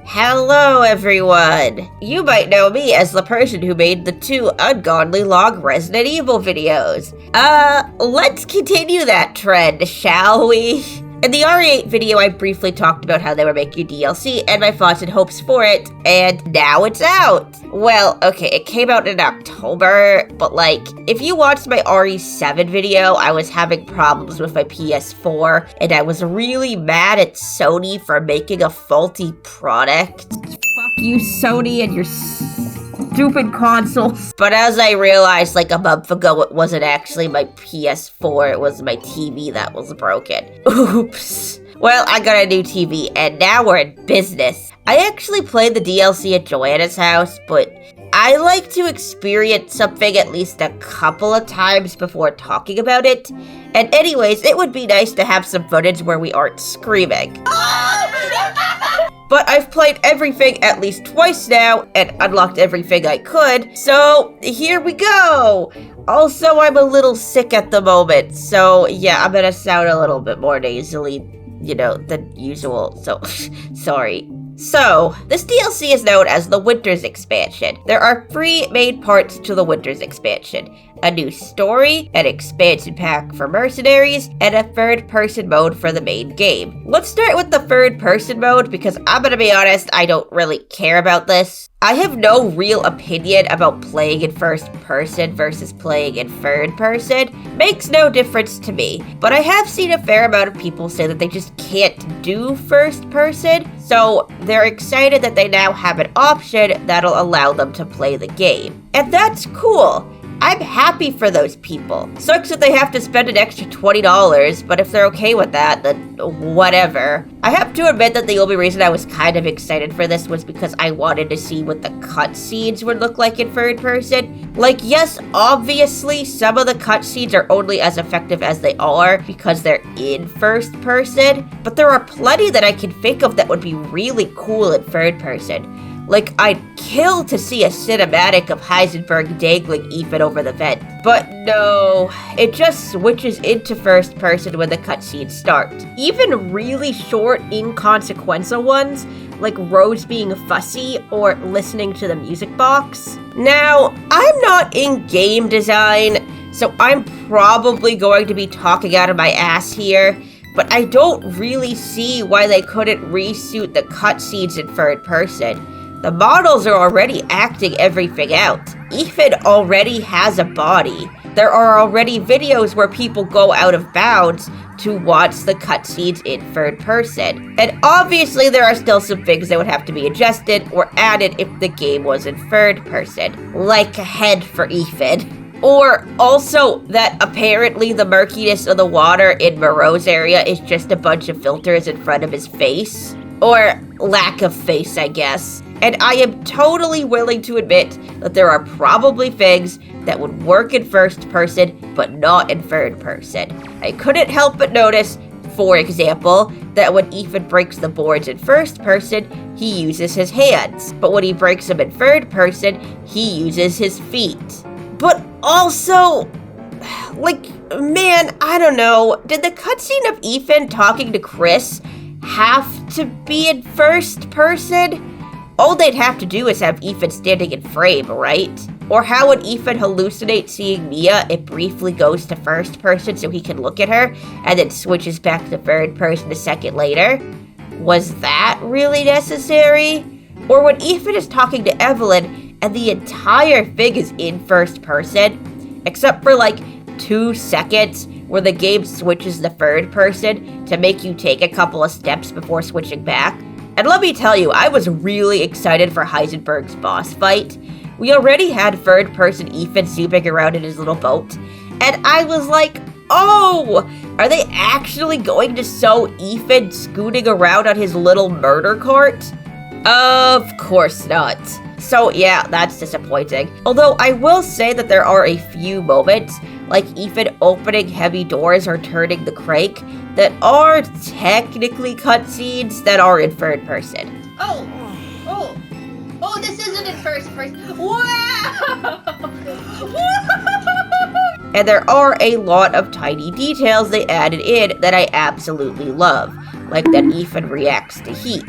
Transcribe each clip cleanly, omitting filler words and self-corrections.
Hello, everyone! You might know me as the person who made the 2 ungodly long Resident Evil videos. Let's continue that trend, shall we? In the RE8 video, I briefly talked about how they were making DLC and my thoughts and hopes for it, and now it's out! Well, okay, it came out in October, but if you watched my RE7 video, I was having problems with my PS4, and I was really mad at Sony for making a faulty product. Fuck you, Sony, and your stupid consoles. But as I realized a month ago, it wasn't actually my PS4, it was my TV that was broken. Oops. Well, I got a new TV, and now we're in business. I actually played the DLC at Joanna's house, but I like to experience something at least a couple of times before talking about it. And anyways, it would be nice to have some footage where we aren't screaming. But I've played everything at least twice now, and unlocked everything I could, so here we go! Also, I'm a little sick at the moment, so yeah, I'm gonna sound a little bit more nasally, than usual, so sorry. So, this DLC is known as the Winter's Expansion. There are 3 main parts to the Winter's Expansion. A new story, an expansion pack for mercenaries, and a third-person mode for the main game. Let's start with the third-person mode because I'm gonna be honest, I don't really care about this. I have no real opinion about playing in first person versus playing in third person. Makes no difference to me. But I have seen a fair amount of people say that they just can't do first person, so they're excited that they now have an option that'll allow them to play the game. And that's cool. I'm happy for those people. Sucks that they have to spend an extra $20, but if they're okay with that, then whatever. I have to admit that the only reason I was kind of excited for this was because I wanted to see what the cutscenes would look like in third person. Yes, obviously, some of the cutscenes are only as effective as they are because they're in first person, but there are plenty that I can think of that would be really cool in third person. I'd kill to see a cinematic of Heisenberg dangling Ethan over the vent. But no, it just switches into first person when the cutscenes start. Even really short, inconsequential ones, like Rose being fussy or listening to the music box. Now, I'm not in game design, so I'm probably going to be talking out of my ass here, but I don't really see why they couldn't reshoot the cutscenes in third person. The models are already acting everything out. Ethan already has a body. There are already videos where people go out of bounds to watch the cutscenes in third person. And obviously there are still some things that would have to be adjusted or added if the game was in third person, like a head for Ethan. Or also that apparently the murkiness of the water in Moreau's area is just a bunch of filters in front of his face. Or lack of face, I guess. And I am totally willing to admit that there are probably things that would work in first person, but not in third person. I couldn't help but notice, for example, that when Ethan breaks the boards in first person, he uses his hands. But when he breaks them in third person, he uses his feet. But also, man, I don't know. Did the cutscene of Ethan talking to Chris have to be in first person? All they'd have to do is have Ethan standing in frame, right? Or how would Ethan hallucinate seeing Mia? It briefly goes to first person so he can look at her, and then switches back to third person a second later? Was that really necessary? Or when Ethan is talking to Evelyn, and the entire thing is in first person, except for 2 seconds, where the game switches to third person to make you take a couple of steps before switching back. And let me tell you, I was really excited for Heisenberg's boss fight. We already had third-person Ethan zooming around in his little boat, and I was like, oh, are they actually going to show Ethan scooting around on his little murder cart? Of course not. So yeah, that's disappointing. Although I will say that there are a few moments, like Ethan opening heavy doors or turning the crank, that are technically cutscenes that are in third person. Oh, this isn't in first person. Wow! And there are a lot of tiny details they added in that I absolutely love, like that Ethan reacts to heat.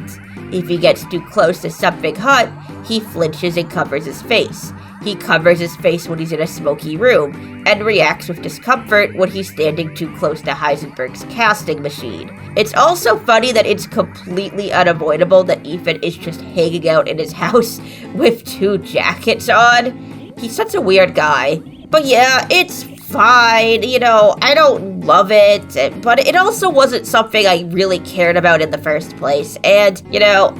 If he gets too close to something hot, he flinches and covers his face. He covers his face when he's in a smoky room, and reacts with discomfort when he's standing too close to Heisenberg's casting machine. It's also funny that it's completely unavoidable that Ethan is just hanging out in his house with 2 jackets on. He's such a weird guy. But yeah, it's fine, I don't love it, but it also wasn't something I really cared about in the first place, and,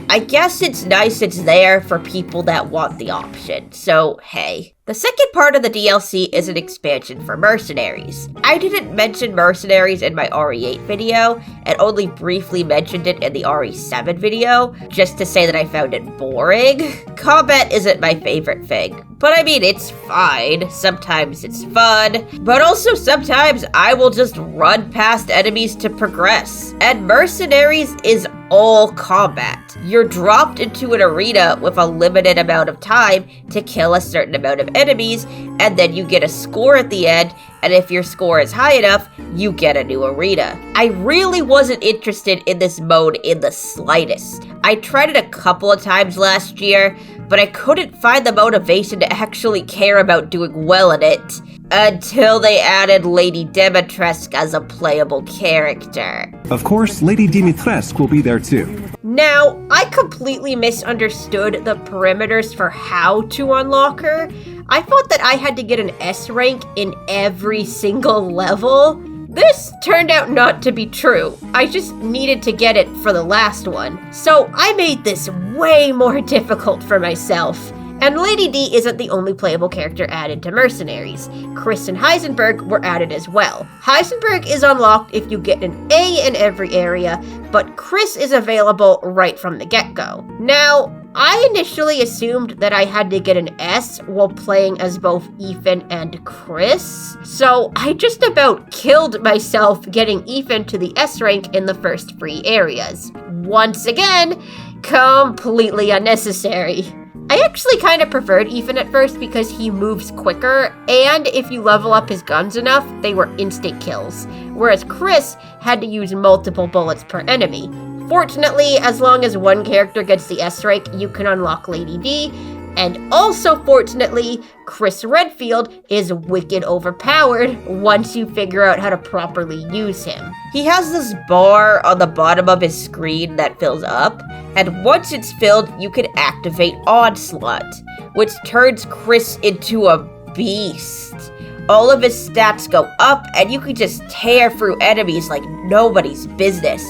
I guess it's nice it's there for people that want the option, so hey. The second part of the DLC is an expansion for Mercenaries. I didn't mention Mercenaries in my RE8 video, and only briefly mentioned it in the RE7 video, just to say that I found it boring. Combat isn't my favorite thing, but I mean, it's fine. Sometimes it's fun, but also sometimes I will just run past enemies to progress. And Mercenaries is all combat. You're dropped into an arena with a limited amount of time to kill a certain amount of enemies, and then you get a score at the end, and if your score is high enough, you get a new arena. I really wasn't interested in this mode in the slightest. I tried it a couple of times last year, but I couldn't find the motivation to actually care about doing well in it until they added Lady Dimitrescu as a playable character. Of course, Lady Dimitrescu will be there too. Now, I completely misunderstood the parameters for how to unlock her. I thought that I had to get an S rank in every single level. This turned out not to be true. I just needed to get it for the last one. So I made this way more difficult for myself. And Lady D isn't the only playable character added to Mercenaries. Chris and Heisenberg were added as well. Heisenberg is unlocked if you get an A in every area, but Chris is available right from the get-go. Now, I initially assumed that I had to get an S while playing as both Ethan and Chris, so I just about killed myself getting Ethan to the S rank in the first 3 areas. Once again, completely unnecessary. I actually kind of preferred Ethan at first because he moves quicker, and if you level up his guns enough, they were instant kills, whereas Chris had to use multiple bullets per enemy. Fortunately, as long as one character gets the S rank, you can unlock Lady D, and also fortunately, Chris Redfield is wicked overpowered once you figure out how to properly use him. He has this bar on the bottom of his screen that fills up, and once it's filled, you can activate Onslaught, which turns Chris into a beast. All of his stats go up, and you can just tear through enemies like nobody's business.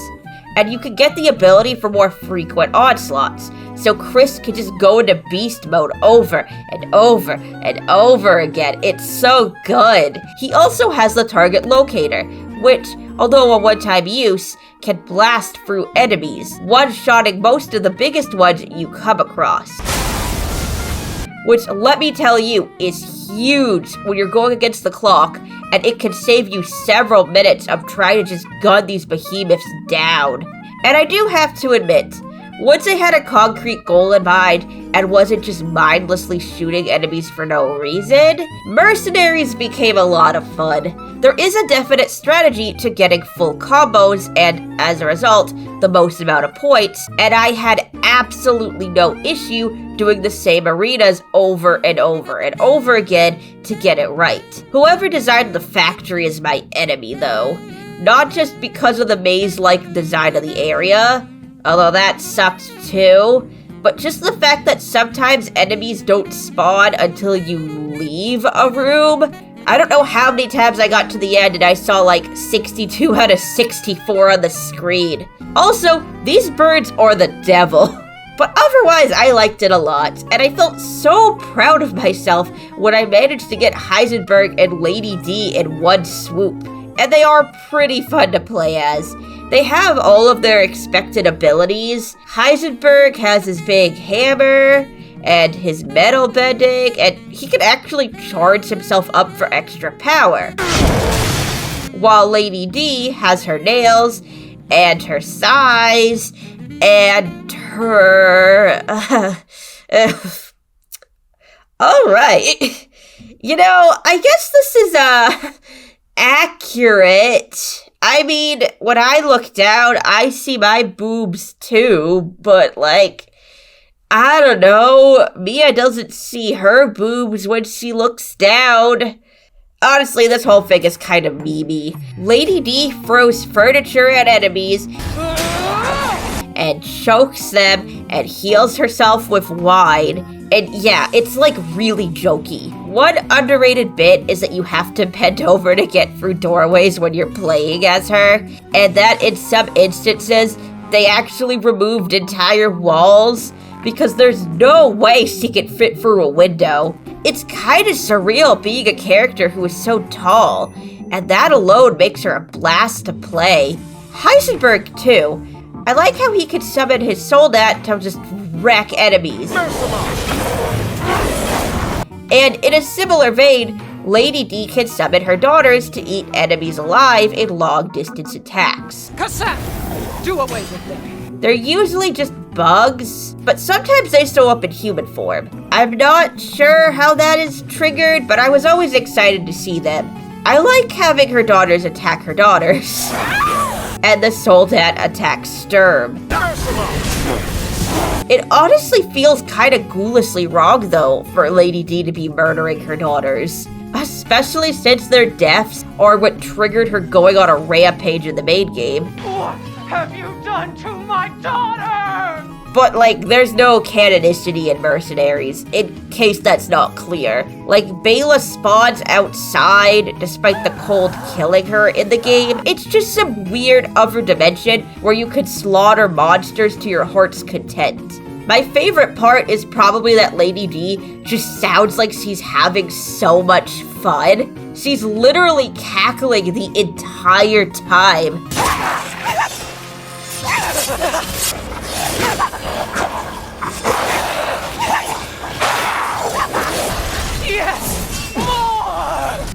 And you can get the ability for more frequent onslaughts, so Chris can just go into beast mode over and over and over again. It's so good. He also has the target locator, which, although a one-time use, can blast through enemies, one-shotting most of the biggest ones you come across. Which, let me tell you, is huge when you're going against the clock, and it can save you several minutes of trying to just gun these behemoths down. And I do have to admit, once I had a concrete goal in mind and wasn't just mindlessly shooting enemies for no reason, Mercenaries became a lot of fun. There is a definite strategy to getting full combos and, as a result, the most amount of points, and I had absolutely no issue doing the same arenas over and over and over again to get it right. Whoever designed the factory is my enemy, though. Not just because of the maze-like design of the area, although that sucked too, but just the fact that sometimes enemies don't spawn until you leave a room. I don't know how many times I got to the end and I saw like 62 out of 64 on the screen. Also, these birds are the devil. But otherwise, I liked it a lot, and I felt so proud of myself when I managed to get Heisenberg and Lady D in one swoop. And they are pretty fun to play as. They have all of their expected abilities. Heisenberg has his big hammer, and his metal bending, and he can actually charge himself up for extra power. While Lady D has her nails, and her size, and her... Alright. I guess this is, accurate. I mean, when I look down, I see my boobs too, but like, I don't know. Mia doesn't see her boobs when she looks down. Honestly, this whole thing is kind of memey. Lady D throws furniture at enemies and chokes them and heals herself with wine. And yeah, it's like really jokey. One underrated bit is that you have to bend over to get through doorways when you're playing as her, and that in some instances, they actually removed entire walls because there's no way she could fit through a window. It's kind of surreal being a character who is so tall, and that alone makes her a blast to play. Heisenberg too. I like how he could summon his Soldat to just wreck enemies. And in a similar vein, Lady D can summon her daughters to eat enemies alive in long-distance attacks. Cassette! Do away with them. They're usually just bugs, but sometimes they show up in human form. I'm not sure how that is triggered, but I was always excited to see them. I like having her daughters attack her daughters. And the Soldat attacks Sturm. It honestly feels kinda ghoulishly wrong though for Lady D to be murdering her daughters. Especially since their deaths are what triggered her going on a rampage in the main game. What have you done to my daughter? But like, there's no canonicity in Mercenaries, in case that's not clear. Like, Bela spawns outside despite the cold killing her in the game. It's just some weird other dimension where you could slaughter monsters to your heart's content. My favorite part is probably that Lady D just sounds like she's having so much fun. She's literally cackling the entire time. Yes! More!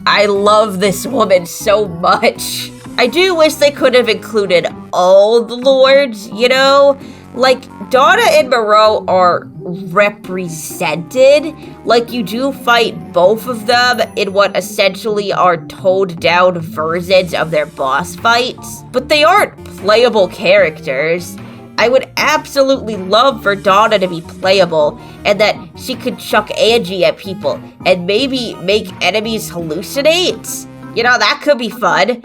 I love this woman so much. I do wish they could have included all the lords, you know? Like, Donna and Moreau are represented. Like, you do fight both of them in what essentially are toned down versions of their boss fights, but they aren't playable characters. I would absolutely love for Donna to be playable, and that she could chuck Angie at people, and maybe make enemies hallucinate. You know, that could be fun.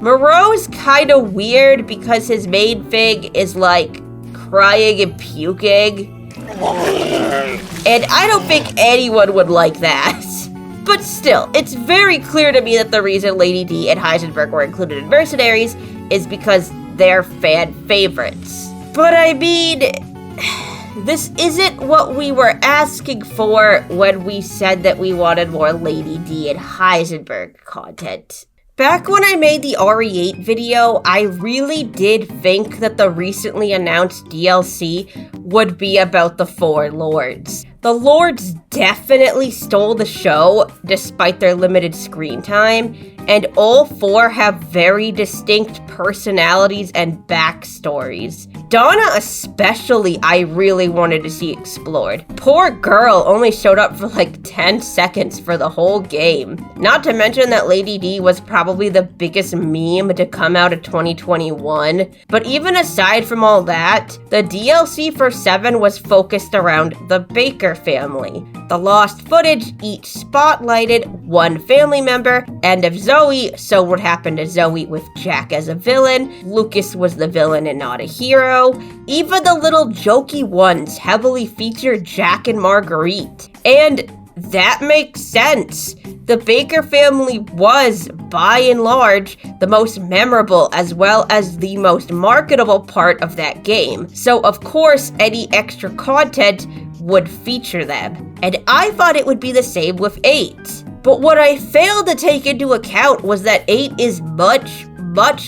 Moreau's kinda weird because his main thing is like crying and puking. And I don't think anyone would like that. But still, it's very clear to me that the reason Lady D and Heisenberg were included in Mercenaries is because they're fan favorites. But I mean, this isn't what we were asking for when we said that we wanted more Lady D and Heisenberg content. Back when I made the RE8 video, I really did think that the recently announced DLC would be about the four lords. The lords definitely stole the show, despite their limited screen time, and all four have very distinct personalities and backstories. Donna especially, I really wanted to see explored. Poor girl only showed up for like 10 seconds for the whole game. Not to mention that Lady D was probably the biggest meme to come out of 2021. But even aside from all that, the DLC for 7 was focused around the Baker family. The lost footage each spotlighted one family member, and of Zoe, so what happened to Zoe with Jack as a villain, Lucas was the villain and not a hero. Even the little jokey ones heavily feature Jack and Marguerite. And that makes sense. The Baker family was, by and large, the most memorable as well as the most marketable part of that game. So of course, any extra content would feature them. And I thought it would be the same with 8. But what I failed to take into account was that 8 is much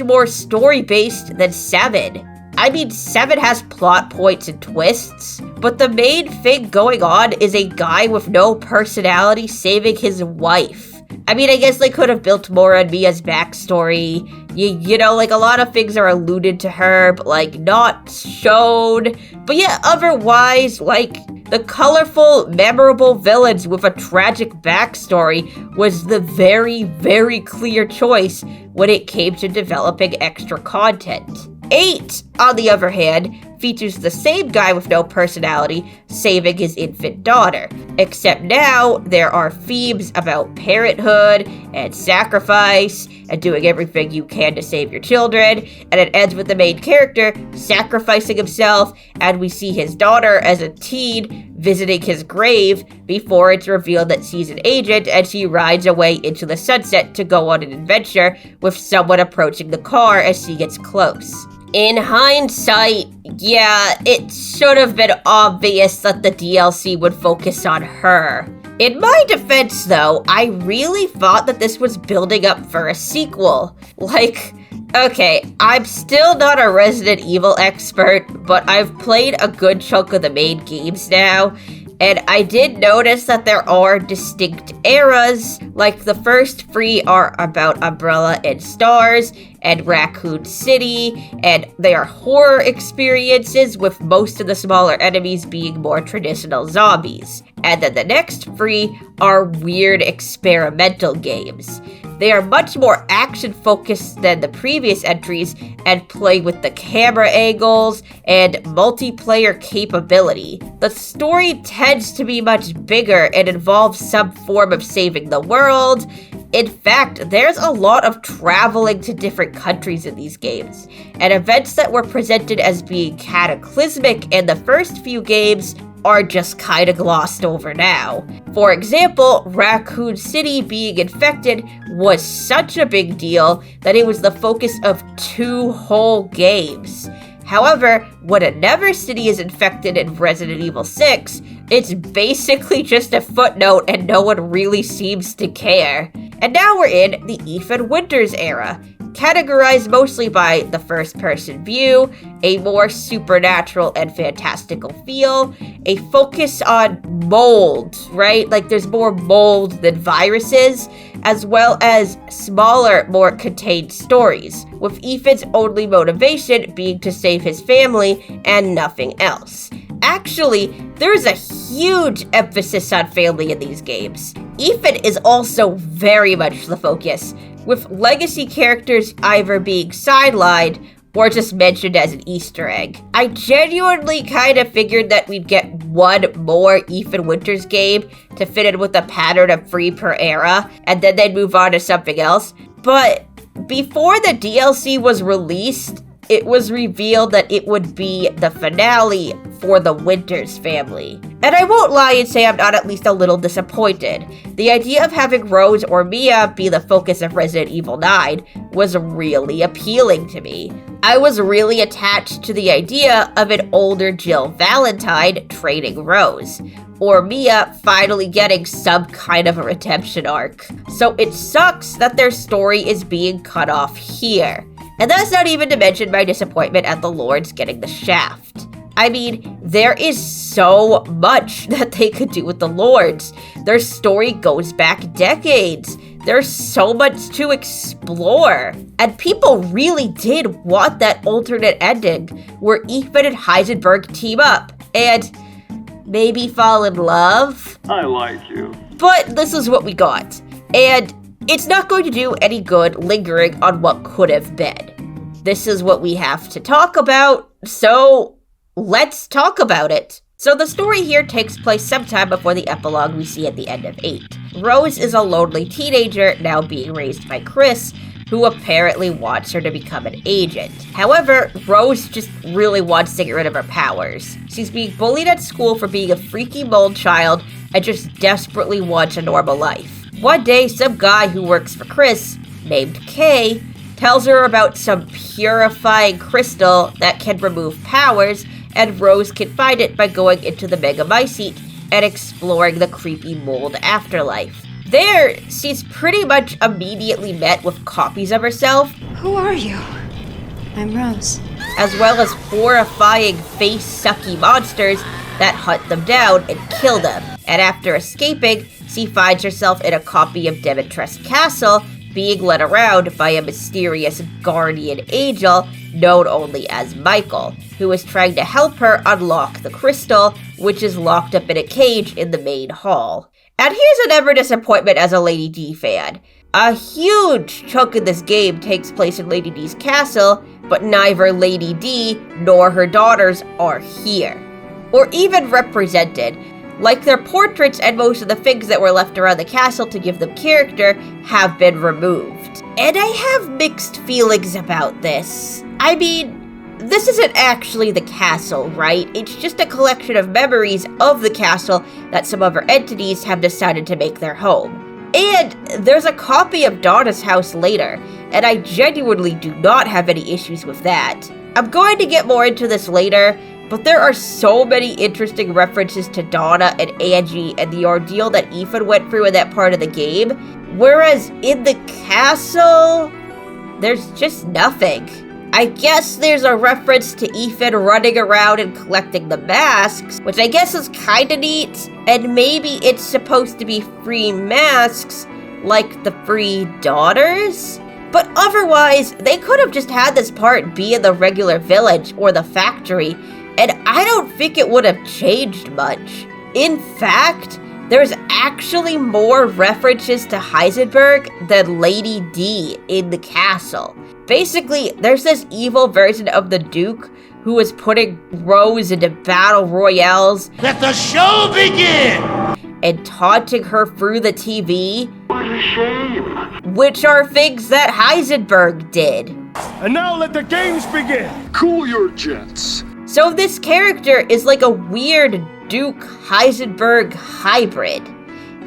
more story-based than 7. I mean, 7 has plot points and twists, but the main thing going on is a guy with no personality saving his wife. I mean, I guess they could have built more on Mia's backstory. You know, like, a lot of things are alluded to her, but, like, not shown. But yeah, otherwise, like, the colorful, memorable villains with a tragic backstory was the very clear choice when it came to developing extra content. 8, on the other hand, features the same guy with no personality saving his infant daughter, except now there are themes about parenthood and sacrifice and doing everything you can to save your children, and it ends with the main character sacrificing himself, and we see his daughter as a teen visiting his grave before it's revealed that she's an agent, and she rides away into the sunset to go on an adventure with someone approaching the car as she gets close. In hindsight, yeah, it should have been obvious that the DLC would focus on her. In my defense, though, I really thought that this was building up for a sequel. Like, okay, I'm still not a Resident Evil expert, but I've played a good chunk of the main games now, and I did notice that there are distinct eras, like the first 3 are about Umbrella and Stars and Raccoon City, and they are horror experiences with most of the smaller enemies being more traditional zombies. And then the next 3 are weird experimental games. They are much more action-focused than the previous entries and play with the camera angles and multiplayer capability. The story tends to be much bigger and involves some form of saving the world. In fact, there's a lot of traveling to different countries in these games, and events that were presented as being cataclysmic in the first few games are just kinda glossed over now. For example, Raccoon City being infected was such a big deal that it was the focus of 2 whole games. However, when another city is infected in Resident Evil 6, it's basically just a footnote and no one really seems to care. And now we're in the Ethan Winters era, categorized mostly by the first-person view, a more supernatural and fantastical feel, a focus on mold, right? Like there's more mold than viruses, as well as smaller, more contained stories, with Ethan's only motivation being to save his family and nothing else. Actually, there is a huge emphasis on family in these games. Ethan is also very much the focus, with legacy characters either being sidelined or just mentioned as an Easter egg. I genuinely kind of figured that we'd get one more Ethan Winters game to fit in with a pattern of 3 per era, and then they'd move on to something else. But before the DLC was released, it was revealed that it would be the finale for the Winters family. And I won't lie and say I'm not at least a little disappointed. The idea of having Rose or Mia be the focus of Resident Evil 9 was really appealing to me. I was really attached to the idea of an older Jill Valentine training Rose, or Mia finally getting some kind of a redemption arc. So it sucks that their story is being cut off here. And that's not even to mention my disappointment at the Lords getting the shaft. I mean, there is so much that they could do with the Lords. Their story goes back decades. There's so much to explore. And people really did want that alternate ending where Ethan and Heisenberg team up and maybe fall in love. I like you. But this is what we got. And it's not going to do any good lingering on what could have been. This is what we have to talk about, so let's talk about it. So the story here takes place sometime before the epilogue we see at the end of 8. Rose is a lonely teenager now being raised by Chris, who apparently wants her to become an agent. However, Rose just really wants to get rid of her powers. She's being bullied at school for being a freaky mold child and just desperately wants a normal life. One day, some guy who works for Chris, named Kay, tells her about some purifying crystal that can remove powers, and Rose can find it by going into the Megamycete and exploring the creepy mold afterlife. There, she's pretty much immediately met with copies of herself. Who are you? I'm Rose. As well as horrifying face-sucky monsters that hunt them down and kill them. And after escaping, she finds herself in a copy of Demetres Castle, being led around by a mysterious guardian angel known only as Michael, who is trying to help her unlock the crystal, which is locked up in a cage in the main hall. And here's another disappointment as a Lady D fan. A huge chunk of this game takes place in Lady D's castle, but neither Lady D nor her daughters are here, or even represented. Like their portraits and most of the things that were left around the castle to give them character have been removed. And I have mixed feelings about this. I mean, this isn't actually the castle, right? It's just a collection of memories of the castle that some other entities have decided to make their home. And there's a copy of Donna's house later, and I genuinely do not have any issues with that. I'm going to get more into this later, but there are so many interesting references to Donna and Angie and the ordeal that Ethan went through in that part of the game, whereas in the castle, there's just nothing. I guess there's a reference to Ethan running around and collecting the masks, which I guess is kinda neat, and maybe it's supposed to be free masks, like the free daughters? But otherwise, they could have just had this part be in the regular village or the factory, and I don't think it would have changed much. In fact, there's actually more references to Heisenberg than Lady D in the castle. Basically, there's this evil version of the Duke who was putting Rose into battle royales. Let the show begin! And taunting her through the TV. What a shame. Which are things that Heisenberg did. And now let the games begin! Cool your jets. So this character is like a weird Duke Heisenberg hybrid.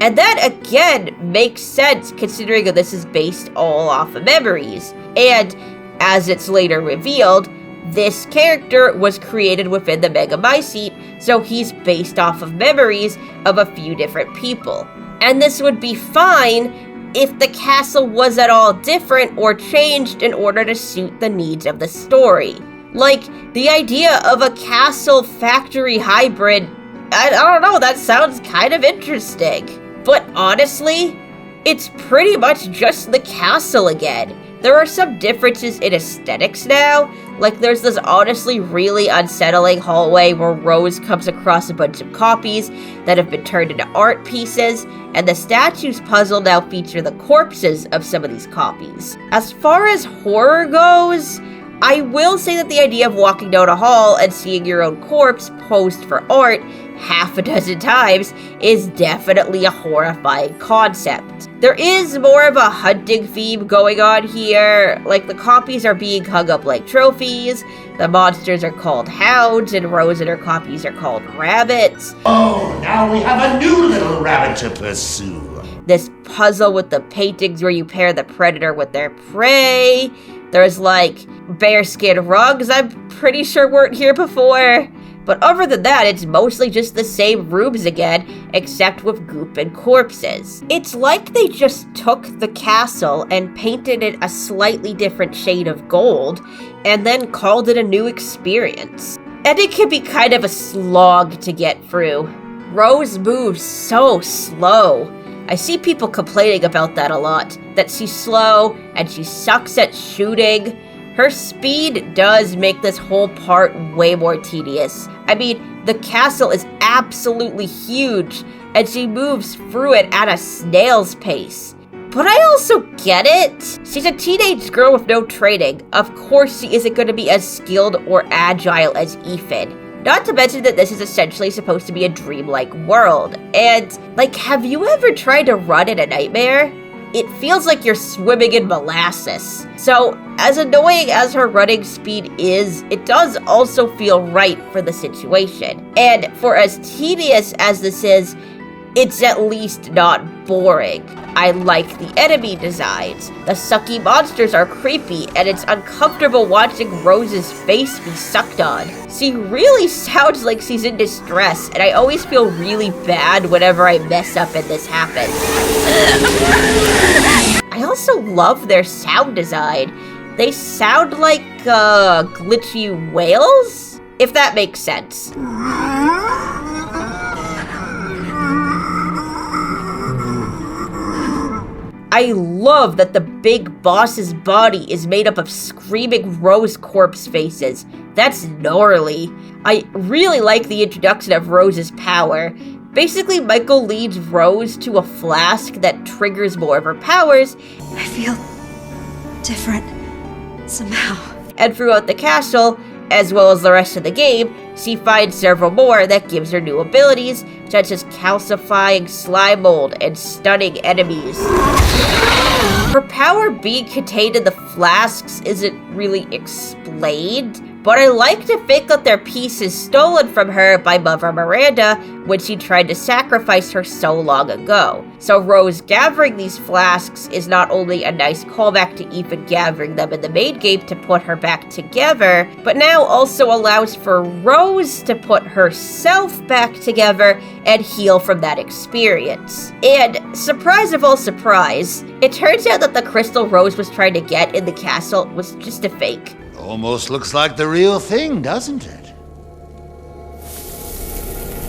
And that again makes sense considering that this is based all off of memories. And as it's later revealed, this character was created within the Megamycete, so he's based off of memories of a few different people. And this would be fine if the castle was at all different or changed in order to suit the needs of the story. Like, the idea of a castle factory hybrid, I don't know, that sounds kind of interesting. But honestly, it's pretty much just the castle again. There are some differences in aesthetics now, like there's this honestly really unsettling hallway where Rose comes across a bunch of copies that have been turned into art pieces, and the statues puzzle now feature the corpses of some of these copies. As far as horror goes, I will say that the idea of walking down a hall and seeing your own corpse posed for art half a dozen times is definitely a horrifying concept. There is more of a hunting theme going on here, like the copies are being hung up like trophies, the monsters are called hounds, and Rose and her copies are called rabbits. Oh, now we have a new little rabbit to pursue. This puzzle with the paintings where you pair the predator with their prey. There's like bearskin rugs I'm pretty sure weren't here before. But other than that, it's mostly just the same rooms again, except with goop and corpses. It's like they just took the castle and painted it a slightly different shade of gold, and then called it a new experience. And it can be kind of a slog to get through. Rose moves so slow. I see people complaining about that a lot, that she's slow and she sucks at shooting. Her speed does make this whole part way more tedious. I mean, the castle is absolutely huge, and she moves through it at a snail's pace. But I also get it. She's a teenage girl with no training. Of course she isn't going to be as skilled or agile as Ethan. Not to mention that this is essentially supposed to be a dreamlike world. And, like, have you ever tried to run in a nightmare? It feels like you're swimming in molasses. So, as annoying as her running speed is, it does also feel right for the situation. And for as tedious as this is, it's at least not boring. I like the enemy designs. The sucky monsters are creepy, and it's uncomfortable watching Rose's face be sucked on. She really sounds like she's in distress, and I always feel really bad whenever I mess up and this happens. I also love their sound design. They sound like, glitchy whales? If that makes sense. I love that the big boss's body is made up of screaming Rose corpse faces. That's gnarly. I really like the introduction of Rose's power. Basically, Michael leads Rose to a flask that triggers more of her powers. I feel different somehow. And throughout the castle, as well as the rest of the game, she finds several more that gives her new abilities, such as calcifying slime mold and stunning enemies. Her power being contained in the flasks isn't really explained, but I like to think that their pieces stolen from her by Mother Miranda when she tried to sacrifice her so long ago. So Rose gathering these flasks is not only a nice callback to Ethan gathering them in the main game to put her back together, but now also allows for Rose to put herself back together and heal from that experience. And surprise of all surprise, it turns out that the crystal Rose was trying to get in the castle was just a fake. Almost looks like the real thing, doesn't it?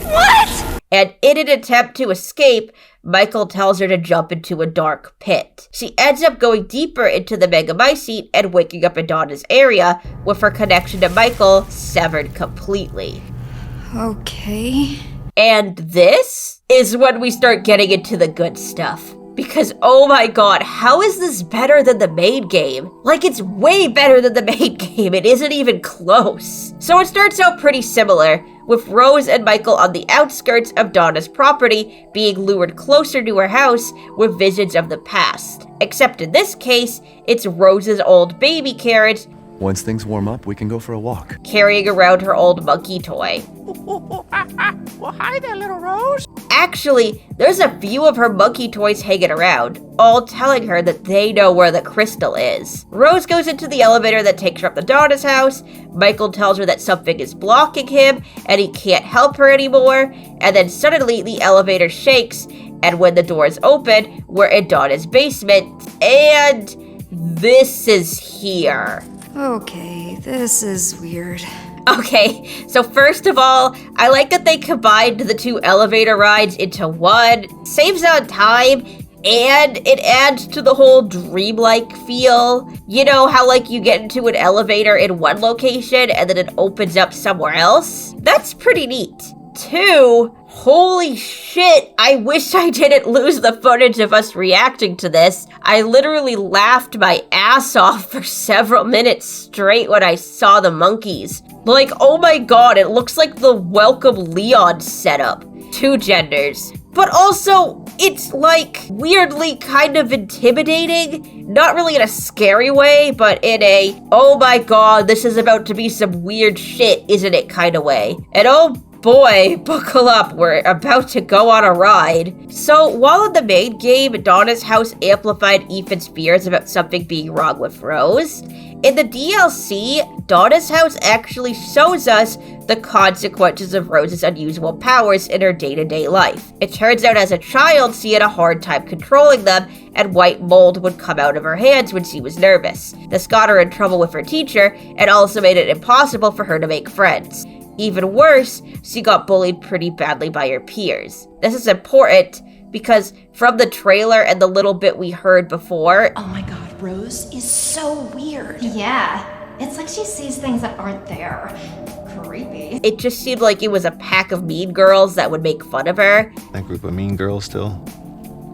What? And in an attempt to escape, Michael tells her to jump into a dark pit. She ends up going deeper into the Megamycete and waking up in Donna's area, with her connection to Michael severed completely. Okay. And this is when we start getting into the good stuff. Because, oh my god, how is this better than the main game? Like, it's way better than the main game. It isn't even close. So it starts out pretty similar, with Rose and Michael on the outskirts of Donna's property, being lured closer to her house with visions of the past. Except in this case, it's Rose's old baby carriage. Once things warm up, we can go for a walk. Carrying around her old monkey toy. Well, hi there, little Rose. Actually, there's a few of her monkey toys hanging around, all telling her that they know where the crystal is. Rose goes into the elevator that takes her up to Donna's house. Michael tells her that something is blocking him and he can't help her anymore. And then suddenly the elevator shakes, and when the doors open, we're in Donna's basement, and this is here. Okay, this is weird. Okay, so first of all, I like that they combined the two elevator rides into one. Saves on time, and it adds to the whole dreamlike feel. You know how like you get into an elevator in one location and then it opens up somewhere else? That's pretty neat. 2, holy shit, I wish I didn't lose the footage of us reacting to this. I literally laughed my ass off for several minutes straight when I saw the monkeys. Like, oh my god, it looks like the Welcome Leon setup. 2 genders. But also, it's like weirdly kind of intimidating. Not really in a scary way, but in a, oh my god, this is about to be some weird shit, isn't it kind of way. And oh boy, buckle up, we're about to go on a ride. So, while in the main game, Donna's house amplified Ethan's fears about something being wrong with Rose, in the DLC, Donna's house actually shows us the consequences of Rose's unusual powers in her day-to-day life. It turns out as a child, she had a hard time controlling them, and white mold would come out of her hands when she was nervous. This got her in trouble with her teacher, and also made it impossible for her to make friends. Even worse, she got bullied pretty badly by her peers. This is important because from the trailer and the little bit we heard before, oh my god, Rose is so weird. Yeah, it's like she sees things that aren't there. Creepy. it just seemed like it was a pack of mean girls that would make fun of her. That group of mean girls still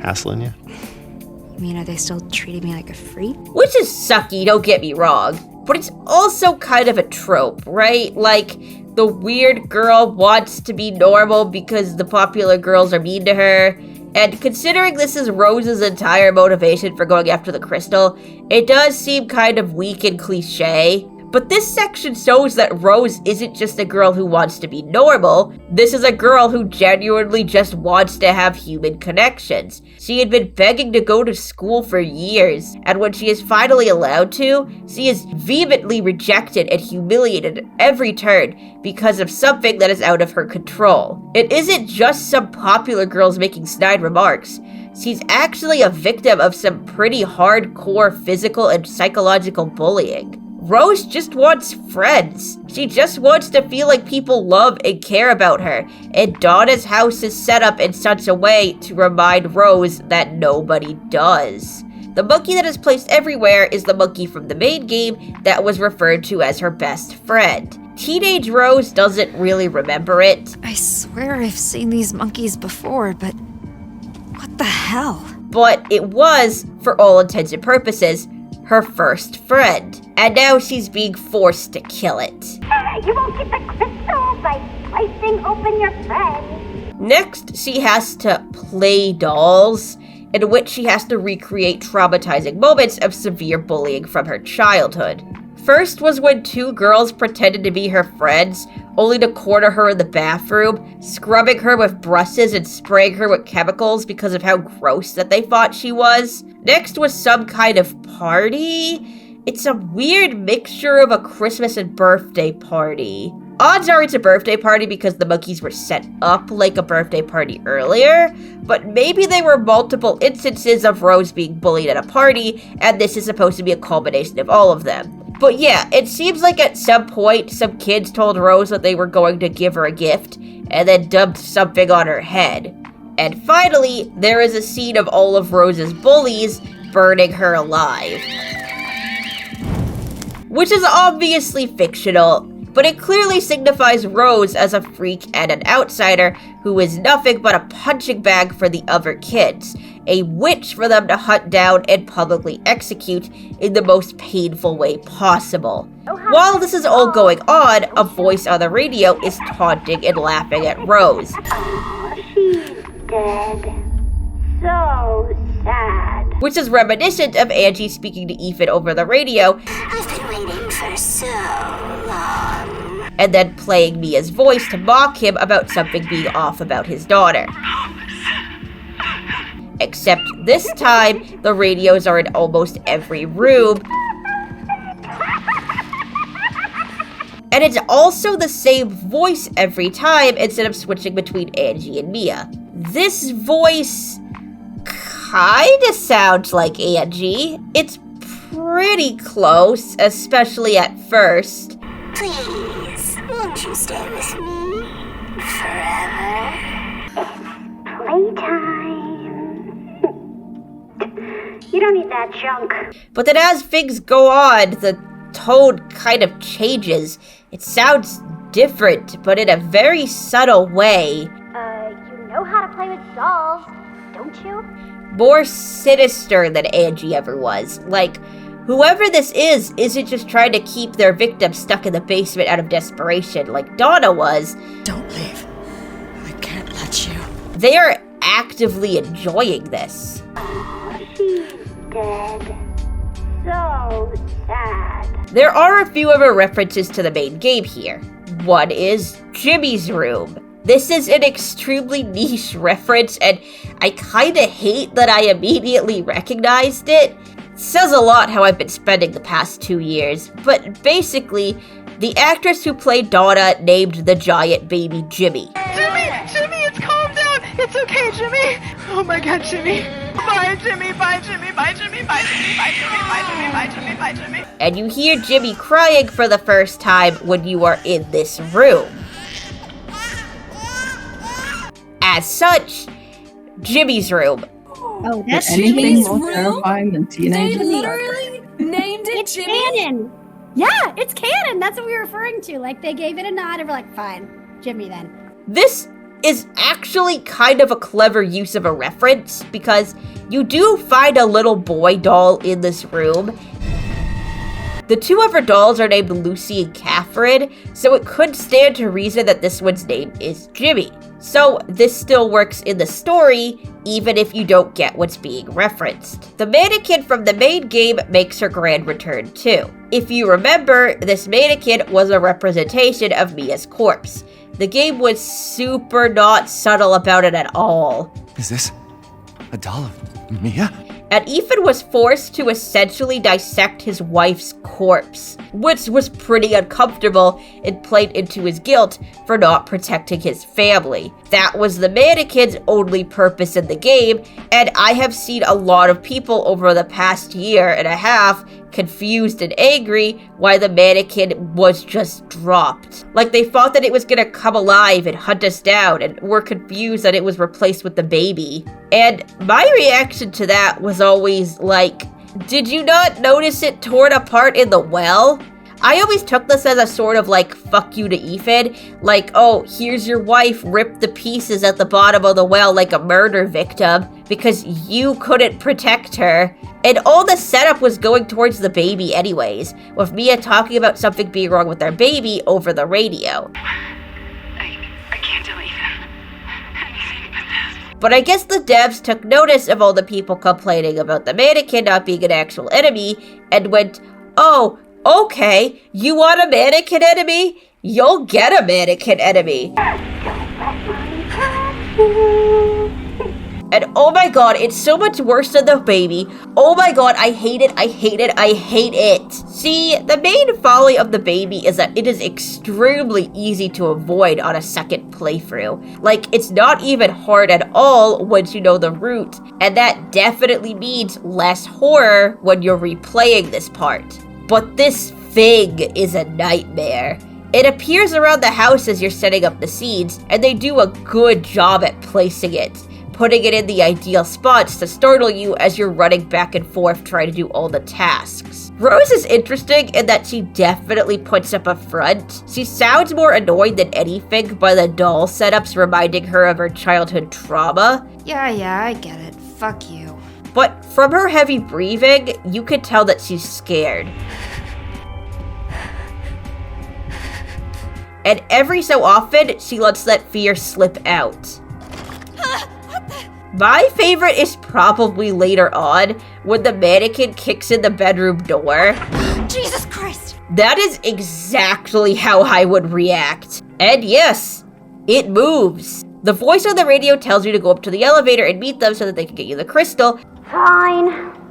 hassling you? You mean, are they still treating me like a freak? Which is sucky, don't get me wrong. But it's also kind of a trope, right? Like, the weird girl wants to be normal because the popular girls are mean to her. And considering this is Rose's entire motivation for going after the crystal, it does seem kind of weak and cliche. But this section shows that Rose isn't just a girl who wants to be normal. This is a girl who genuinely just wants to have human connections. She had been begging to go to school for years, and when she is finally allowed to, she is vehemently rejected and humiliated at every turn because of something that is out of her control. It isn't just some popular girls making snide remarks. She's actually a victim of some pretty hardcore physical and psychological bullying. Rose just wants friends. She just wants to feel like people love and care about her, and Donna's house is set up in such a way to remind Rose that nobody does. The monkey that is placed everywhere is the monkey from the main game that was referred to as her best friend. Teenage Rose doesn't really remember it, I swear I've seen these monkeys before, but what the hell? but it was, for all intents and purposes, her first friend. And now she's being forced to kill it. You won't get the crystal by slicing open your friend. Next, she has to play dolls, in which she has to recreate traumatizing moments of severe bullying from her childhood. First was when two girls pretended to be her friends, only to corner her in the bathroom, scrubbing her with brushes and spraying her with chemicals because of how gross that they thought she was. Next was some kind of party. It's a weird mixture of a Christmas and birthday party. Odds are it's a birthday party because the monkeys were set up like a birthday party earlier, but maybe there were multiple instances of Rose being bullied at a party, and this is supposed to be a culmination of all of them. But yeah, it seems like at some point, some kids told Rose that they were going to give her a gift, and then dumped something on her head. And finally, there is a scene of all of Rose's bullies burning her alive. Which is obviously fictional, but it clearly signifies Rose as a freak and an outsider who is nothing but a punching bag for the other kids, a witch for them to hunt down and publicly execute in the most painful way possible. While this is all going on, a voice on the radio is taunting and laughing at Rose. Oh, she's dead. So sad. Which is reminiscent of Angie speaking to Ethan over the radio, I've been waiting for so long. and then playing Mia's voice to mock him about something being off about his daughter. Except this time, the radios are in almost every room. And it's also the same voice every time instead of switching between Angie and Mia. This voice kinda sounds like Angie. It's pretty close, especially at first. Please, won't you stay with me forever? Playtime. You don't need that junk. But then as things go on, the tone kind of changes. It sounds different, but in a very subtle way. You know how to play with dolls, don't you? More sinister than Angie ever was. Like, whoever this isn't just trying to keep their victim stuck in the basement out of desperation like Donna was. Don't leave. I can't let you. They are actively enjoying this. She's dead. So sad. There are a few other references to the main game here. One is Jimmy's room. This is an extremely niche reference, and I kinda hate that I immediately recognized it. It says a lot how I've been spending the past 2 years, but basically, the actress who played Donna named the giant baby Jimmy. Jimmy, it's calm down. It's okay, Jimmy. Oh my God, Jimmy. Bye, Jimmy. Bye, Jimmy. Bye, Jimmy. Bye, Jimmy. Bye, Jimmy. Bye, Jimmy. Bye, Jimmy. Bye, Jimmy. And you hear Jimmy crying for the first time when you are in this room. As such, Jimmy's room. Oh, that's Anything more terrifying than teenagers? They literally named it It's Jimmy. canon. Yeah, it's canon. That's what we were referring to. Like, they gave it a nod and we're like, fine, Jimmy then. This is actually kind of a clever use of a reference, because you do find a little boy doll in this room. The two other dolls are named Lucy and Catherine, so it could stand to reason that this one's name is Jimmy. So this still works in the story, even if you don't get what's being referenced. The mannequin from the main game makes her grand return too. If you remember, this mannequin was a representation of Mia's corpse. The game was super not subtle about it at all. Is this a doll of Mia? And Ethan was forced to essentially dissect his wife's corpse, which was pretty uncomfortable and played into his guilt for not protecting his family. That was the mannequin's only purpose in the game, and I have seen a lot of people over the past year and a half confused and angry why the mannequin was just dropped. Like they thought that it was gonna come alive and hunt us down, and were confused that it was replaced with the baby. And my reaction to that was always like, did you not notice it torn apart in the well? I always took this as a sort of like fuck you to Ethan. Like, oh, here's your wife ripped to pieces at the bottom of the well like a murder victim because you couldn't protect her. And all the setup was going towards the baby anyways, with Mia talking about something being wrong with their baby over the radio. I can't do anything but this. But I guess the devs took notice of all the people complaining about the mannequin not being an actual enemy and went, oh, okay, you want a mannequin enemy? You'll get a mannequin enemy. And oh my god, it's so much worse than the baby. Oh my god, I hate it, I hate it, I hate it. See, the main folly of the baby is that it is extremely easy to avoid on a second playthrough. Like, it's not even hard at all once you know the route, and that definitely means less horror when you're replaying this part. But this thing is a nightmare. It appears around the house as you're setting up the scenes, and they do a good job at placing it, putting it in the ideal spots to startle you as you're running back and forth trying to do all the tasks. Rose is interesting in that she definitely puts up a front. She sounds more annoyed than anything by the doll setups reminding her of her childhood trauma. Yeah, I get it. Fuck you. But from her heavy breathing, you can tell that she's scared. And every so often, she lets that fear slip out. My favorite is probably later on, when the mannequin kicks in the bedroom door. Jesus Christ! That is exactly how I would react. And yes, it moves. The voice on the radio tells you to go up to the elevator and meet them so that they can get you the crystal. Fine,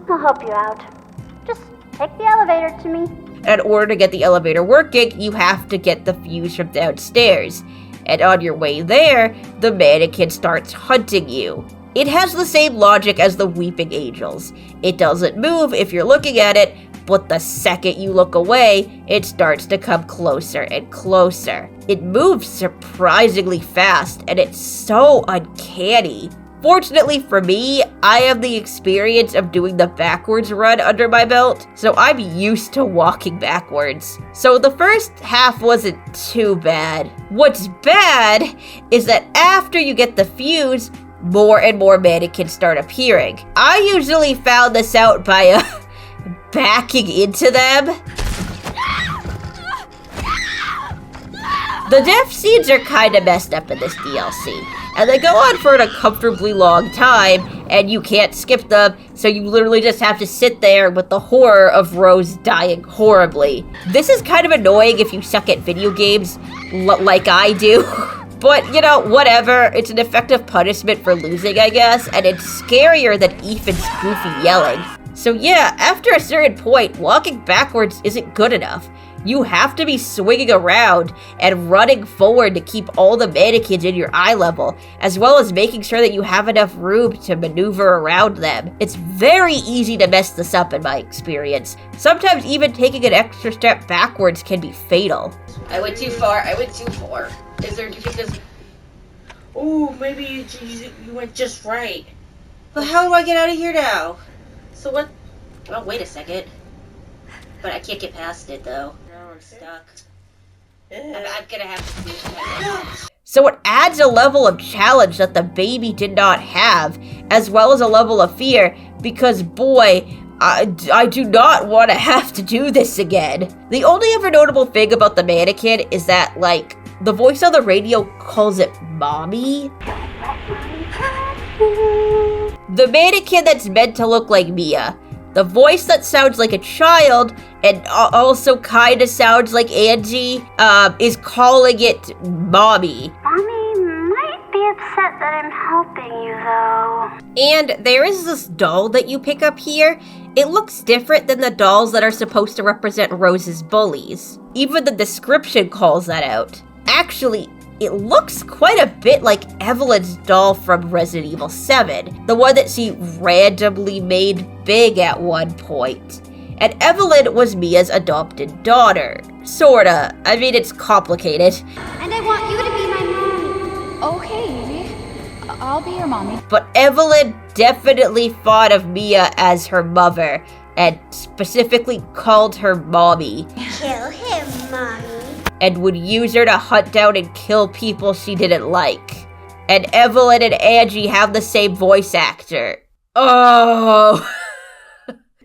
I'll help you out. Just take the elevator to me. In order to get the elevator working, you have to get the fuse from downstairs. And on your way there, the mannequin starts hunting you. It has the same logic as the Weeping Angels. It doesn't move if you're looking at it, but the second you look away, it starts to come closer and closer. It moves surprisingly fast, and it's so uncanny. Fortunately for me, I have the experience of doing the backwards run under my belt, so I'm used to walking backwards. So the first half wasn't too bad. What's bad is that after you get the fuse, more and more mannequins start appearing. I usually found this out by backing into them. The death scenes are kinda messed up in this DLC, and they go on for an uncomfortably long time, and you can't skip them, so you literally just have to sit there with the horror of Rose dying horribly. This is kind of annoying if you suck at video games, like I do. But, you know, whatever, it's an effective punishment for losing, I guess, and it's scarier than Ethan's goofy yelling. So yeah, after a certain point, walking backwards isn't good enough. You have to be swinging around and running forward to keep all the mannequins in your eye level, as well as making sure that you have enough room to maneuver around them. It's very easy to mess this up in my experience. Sometimes even taking an extra step backwards can be fatal. I went too far. Is there because... Oh, maybe you went just right. But how do I get out of here now? So what? Oh, wait a second. But I can't get past it, though. Now I'm stuck. I'm gonna have to do it. So it adds a level of challenge that the baby did not have, as well as a level of fear, because boy, I do not want to have to do this again. The only other notable thing about the mannequin is that, like, the voice on the radio calls it Mommy. The mannequin that's meant to look like Mia. The voice that sounds like a child and also kinda sounds like Angie, is calling it Mommy. Mommy might be upset that I'm helping you, though. And there is this doll that you pick up here. It looks different than the dolls that are supposed to represent Rose's bullies. Even the description calls that out. Actually, it looks quite a bit like Evelyn's doll from Resident Evil 7, the one that she randomly made big at one point. And Evelyn was Mia's adopted daughter. Sorta. I mean, it's complicated. And I want you to be my mommy. Okay, Evie. I'll be your mommy. But Evelyn definitely thought of Mia as her mother, and specifically called her mommy. Kill him, Mommy. And would use her to hunt down and kill people she didn't like. And Evelyn and Angie have the same voice actor. Oh.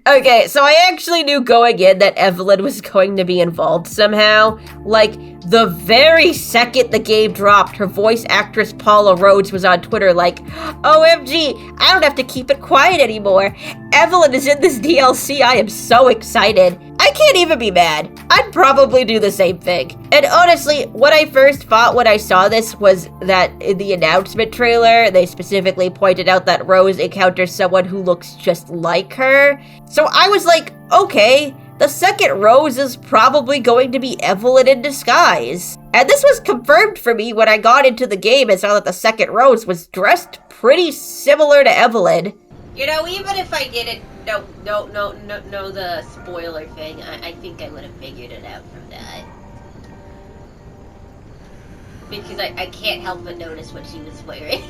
Okay, so I actually knew going in that Evelyn was going to be involved somehow. Like, the very second the game dropped, her voice actress Paula Rhodes was on Twitter like, OMG, I don't have to keep it quiet anymore. Evelyn is in this DLC, I am so excited. I can't even be mad. I'd probably do the same thing. And honestly, what I first thought when I saw this was that in the announcement trailer, they specifically pointed out that Rose encounters someone who looks just like her. So I was like, okay, the second Rose is probably going to be Evelyn in disguise. And this was confirmed for me when I got into the game and saw that the second Rose was dressed pretty similar to Evelyn. You know, even if I didn't know the spoiler thing, I think I would have figured it out from that. Because I can't help but notice what she was wearing.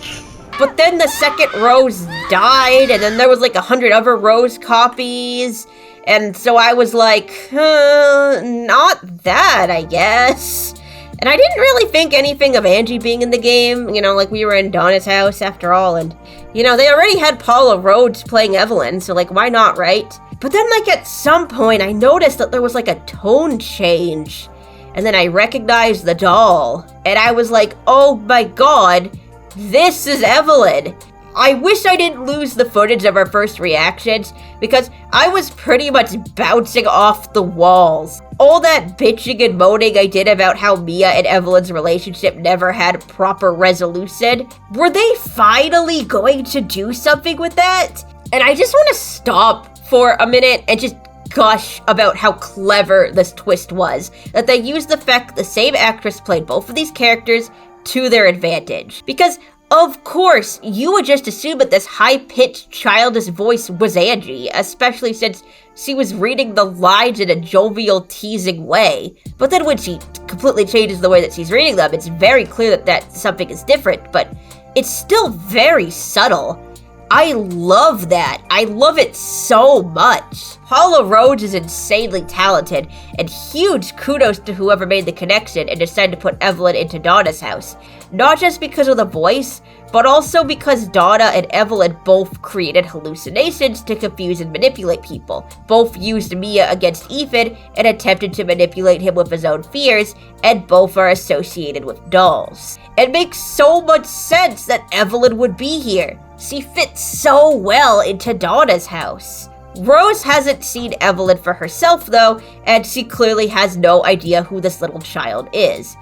But then the second Rose died, and then there was like 100 other Rose copies. And so I was like, not that, I guess. And I didn't really think anything of Angie being in the game. You know, like we were in Donna's house after all, and you know, they already had Paula Rhodes playing Evelyn, so like, why not, right? But then like at some point, I noticed that there was like a tone change. And then I recognized the doll. And I was like, oh my god, this is Evelyn. I wish I didn't lose the footage of our first reactions, because I was pretty much bouncing off the walls. All that bitching and moaning I did about how Mia and Evelyn's relationship never had proper resolution, were they finally going to do something with that? And I just want to stop for a minute and just gush about how clever this twist was. That they used the fact the same actress played both of these characters to their advantage. Because of course, you would just assume that this high-pitched, childish voice was Angie, especially since she was reading the lines in a jovial, teasing way. But then when she completely changes the way that she's reading them, it's very clear that something is different, but it's still very subtle. I love that. I love it so much. Paula Rhodes is insanely talented, and huge kudos to whoever made the connection and decided to put Evelyn into Donna's house. Not just because of the voice, but also because Donna and Evelyn both created hallucinations to confuse and manipulate people. Both used Mia against Ethan and attempted to manipulate him with his own fears, and both are associated with dolls. It makes so much sense that Evelyn would be here. She fits so well into Donna's house. Rose hasn't seen Evelyn for herself though, and she clearly has no idea who this little child is.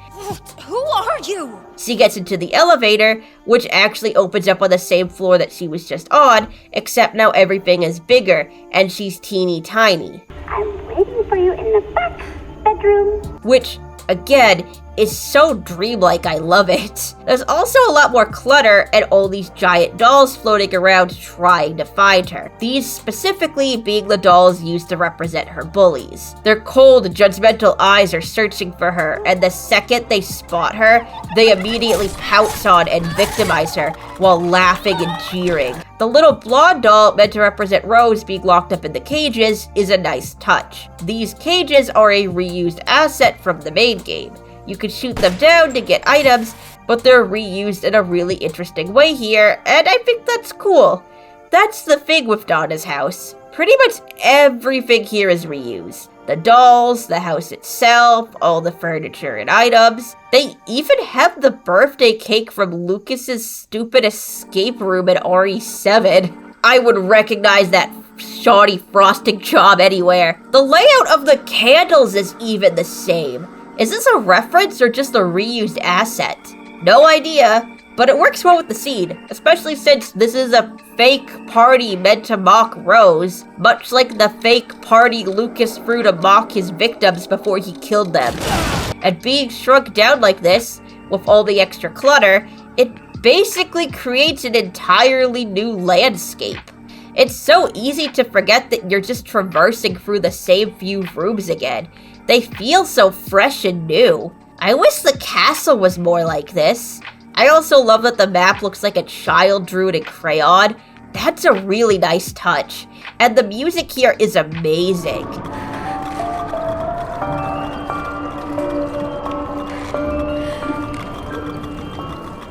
Who are you? She gets into the elevator, which actually opens up on the same floor that she was just on, except now everything is bigger, and she's teeny tiny. I'm waiting for you in the back bedroom. Which, again, is so dreamlike, I love it. There's also a lot more clutter and all these giant dolls floating around trying to find her. These specifically being the dolls used to represent her bullies. Their cold, judgmental eyes are searching for her, and the second they spot her, they immediately pounce on and victimize her while laughing and jeering. The little blonde doll, meant to represent Rose being locked up in the cages, is a nice touch. These cages are a reused asset from the main game. You can shoot them down to get items, but they're reused in a really interesting way here, and I think that's cool. That's the thing with Donna's house. Pretty much everything here is reused. The dolls, the house itself, all the furniture and items. They even have the birthday cake from Lucas's stupid escape room in RE7. I would recognize that shoddy frosting job anywhere. The layout of the candles is even the same. Is this a reference or just a reused asset? No idea, but it works well with the scene, especially since this is a fake party meant to mock Rose, much like the fake party Lucas threw to mock his victims before he killed them. And being shrunk down like this, with all the extra clutter, it basically creates an entirely new landscape. It's so easy to forget that you're just traversing through the same few rooms again. They feel so fresh and new. I wish the castle was more like this. I also love that the map looks like a child drew it in crayon, That's a really nice touch. And the music here is amazing.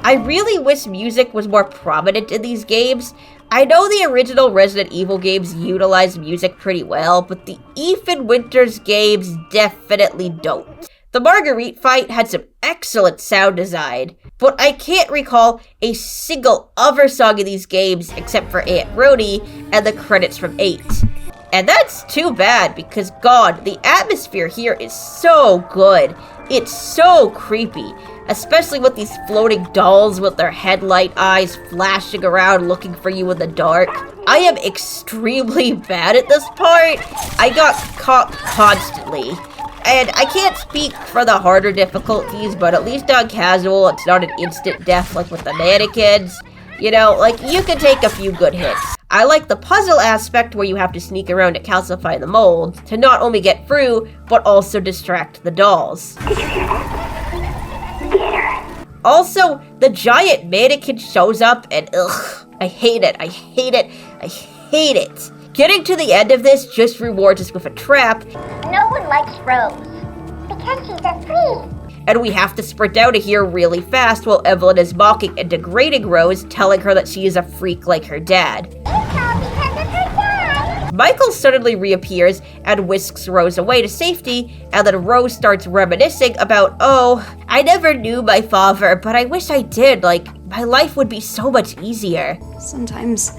I really wish music was more prominent in these games. I know the original Resident Evil games utilize music pretty well, but the Ethan Winters games definitely don't. The Marguerite fight had some excellent sound design, but I can't recall a single other song in these games except for Aunt Rhody and the credits from 8. And that's too bad because, God, the atmosphere here is so good. It's so creepy, especially with these floating dolls with their headlight eyes flashing around looking for you in the dark. I am extremely bad at this part. I got caught constantly. And I can't speak for the harder difficulties, but at least on casual, it's not an instant death like with the mannequins. You know, like, you can take a few good hits. I like the puzzle aspect where you have to sneak around to calcify the molds to not only get through, but also distract the dolls. Also, the giant mannequin shows up and ugh, I hate it, I hate it, I hate it. Getting to the end of this just rewards us with a trap. No one likes Rose because she's a freak. And we have to sprint out of here really fast while Evelyn is mocking and degrading Rose, telling her that she is a freak like her dad. It's all because of her dad. Michael suddenly reappears and whisks Rose away to safety, and then Rose starts reminiscing about, oh, I never knew my father, but I wish I did, like, my life would be so much easier. Sometimes,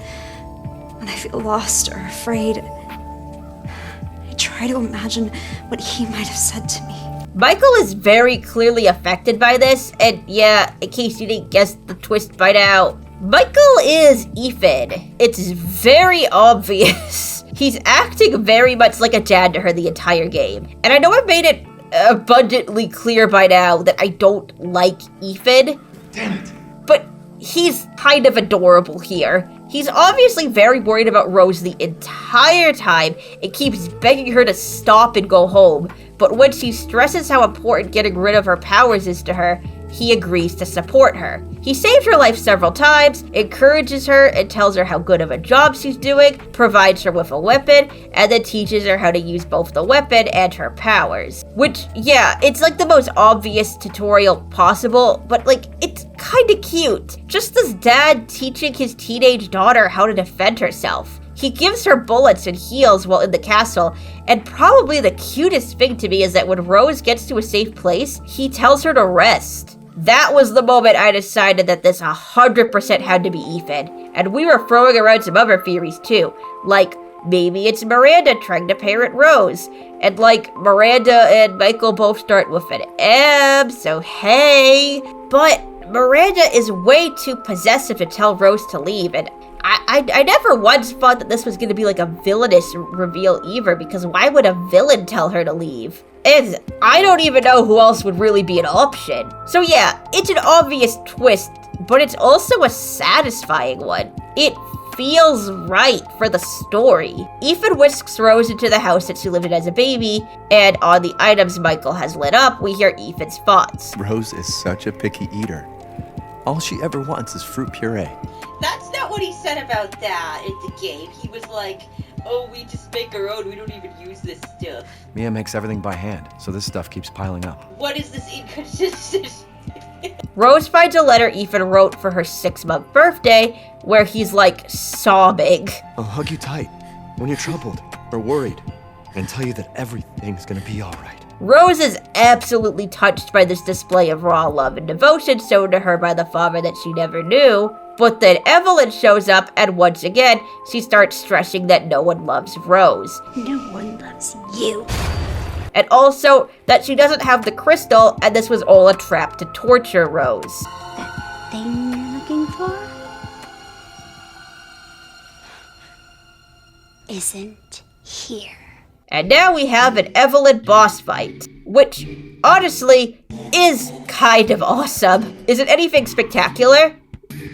when I feel lost or afraid, I try to imagine what he might have said to me. Michael is very clearly affected by this, and yeah, in case you didn't guess the twist by now, Michael is Ethan. It's very obvious. He's acting very much like a dad to her the entire game. And I know I've made it abundantly clear by now that I don't like Ethan. Damn it. But he's kind of adorable here. He's obviously very worried about Rose the entire time and keeps begging her to stop and go home. But when she stresses how important getting rid of her powers is to her, he agrees to support her. He saves her life several times, encourages her and tells her how good of a job she's doing, provides her with a weapon, and then teaches her how to use both the weapon and her powers. Which, yeah, it's like the most obvious tutorial possible, but like, it's kinda cute. Just as dad teaching his teenage daughter how to defend herself. He gives her bullets and heals while in the castle, and probably the cutest thing to me is that when Rose gets to a safe place, he tells her to rest. That was the moment I decided that this 100% had to be Ethan, and we were throwing around some other theories too, like maybe it's Miranda trying to parent Rose, and like Miranda and Michael both start with an M, so hey. But Miranda is way too possessive to tell Rose to leave, and I never once thought that this was going to be like a villainous reveal either, because why would a villain tell her to leave? And I don't even know who else would really be an option. So yeah, it's an obvious twist, but it's also a satisfying one. It feels right for the story. Ethan whisks Rose into the house that she lived in as a baby, and on the items Michael has lit up, we hear Ethan's thoughts. Rose is such a picky eater. All she ever wants is fruit puree. That's not what he said about that in the game. He was like, oh, we just make our own, we don't even use this stuff. Mia makes everything by hand, so this stuff keeps piling up. What is this inconsistency? Rose finds a letter Ethan wrote for her 6-month birthday, where he's like sobbing. I'll hug you tight when you're troubled or worried, and tell you that everything's gonna be alright. Rose is absolutely touched by this display of raw love and devotion shown to her by the father that she never knew. But then Evelyn shows up, and once again, she starts stressing that no one loves Rose. No one loves you. And also, that she doesn't have the crystal, and this was all a trap to torture Rose. That thing you're looking for isn't here. And now we have an Evelyn boss fight, which, honestly, is kind of awesome. Is it anything spectacular?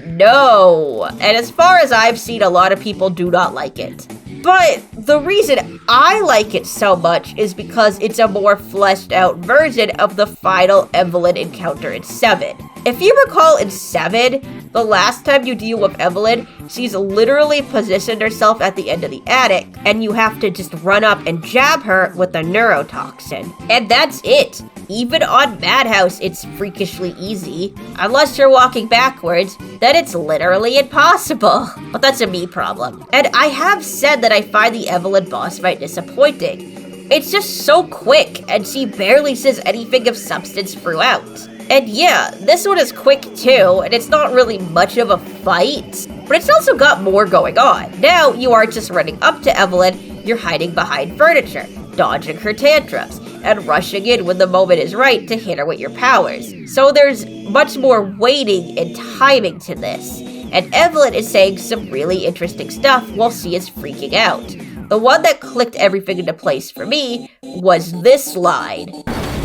No. And as far as I've seen, a lot of people do not like it. But the reason I like it so much is because it's a more fleshed out version of the final Evelyn encounter in 7. If you recall in 7, The last time you deal with Evelyn, she's literally positioned herself at the end of the attic, and you have to just run up and jab her with a neurotoxin. And that's it. Even on Madhouse, it's freakishly easy. Unless you're walking backwards, then it's literally impossible. But that's a me problem. And I have said that I find the Evelyn boss fight disappointing. It's just so quick, and she barely says anything of substance throughout. And yeah, this one is quick too, and it's not really much of a fight, but it's also got more going on. Now, you aren't just running up to Evelyn, you're hiding behind furniture, dodging her tantrums, and rushing in when the moment is right to hit her with your powers. So there's much more waiting and timing to this. And Evelyn is saying some really interesting stuff while she is freaking out. The one that clicked everything into place for me was this line.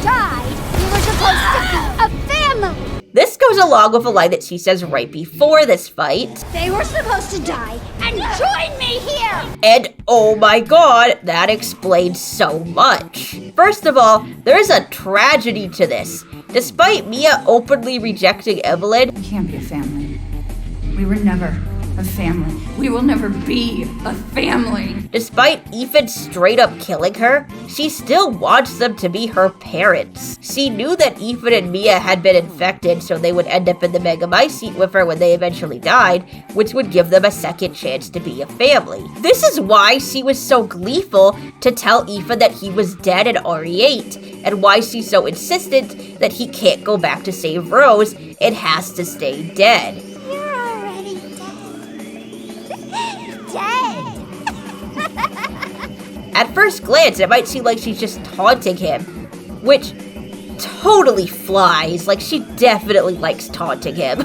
Died? You were supposed to be a family! This goes along with a line that she says right before this fight. They were supposed to die and join me here! And oh my god, that explains so much. First of all, there is a tragedy to this. Despite Mia openly rejecting Evelyn, We can't be a family. We were never a family. We will never be a family. despite Ethan straight up killing her, she still wants them to be her parents. She knew that Ethan and Mia had been infected, so they would end up in the Megamycete with her when they eventually died, which would give them a second chance to be a family. This is why she was so gleeful to tell Ethan that he was dead in RE8, and why she's so insistent that he can't go back to save Rose and has to stay dead. You're already dead. At first glance, it might seem like she's just taunting him, which totally flies. Like, she definitely likes taunting him.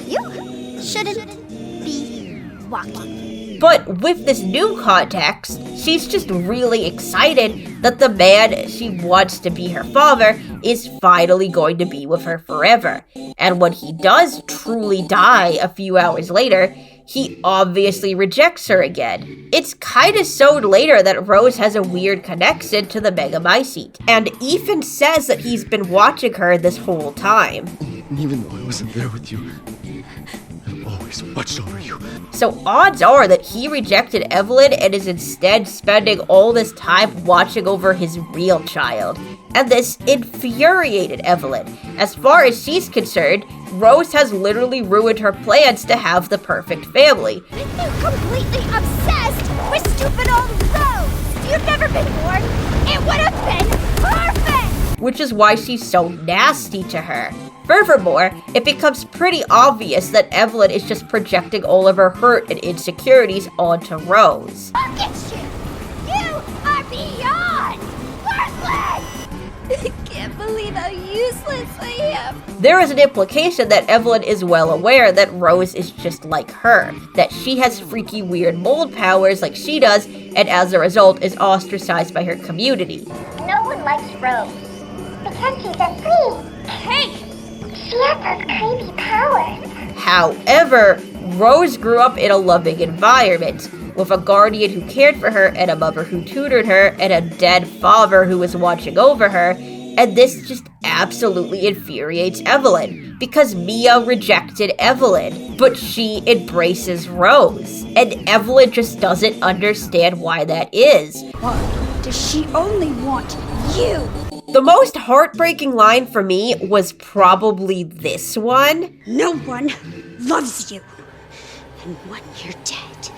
You shouldn't be walking. But with this new context, she's just really excited that the man she wants to be her father is finally going to be with her forever. And when he does truly die a few hours later, he obviously rejects her again. It's kinda sewed later that Rose has a weird connection to the Megamycete, and Ethan says that he's been watching her this whole time. Even though I wasn't there with you, I've always watched over you. So odds are that he rejected Evelyn and is instead spending all this time watching over his real child. And this infuriated Evelyn. As far as she's concerned, Rose has literally ruined her plans to have the perfect family. With you completely obsessed with stupid old Rose! You'd never been born! It would have been perfect! Which is why she's so nasty to her. Furthermore, it becomes pretty obvious that Evelyn is just projecting all of her hurt and insecurities onto Rose. Look at you! You are beyond worthless! I can't believe how useless I am. There is an implication that Evelyn is well aware that Rose is just like her, that she has freaky weird mold powers like she does, and as a result is ostracized by her community. No one likes Rose because she's a freak. Hey! She has those creepy powers. However, Rose grew up in a loving environment, with a guardian who cared for her, and a mother who tutored her, and a dead father who was watching over her, and this just absolutely infuriates Evelyn, because Mia rejected Evelyn, but she embraces Rose, and Evelyn just doesn't understand why that is. Why does she only want you? The most heartbreaking line for me was probably this one. No one loves you. And when you're dead,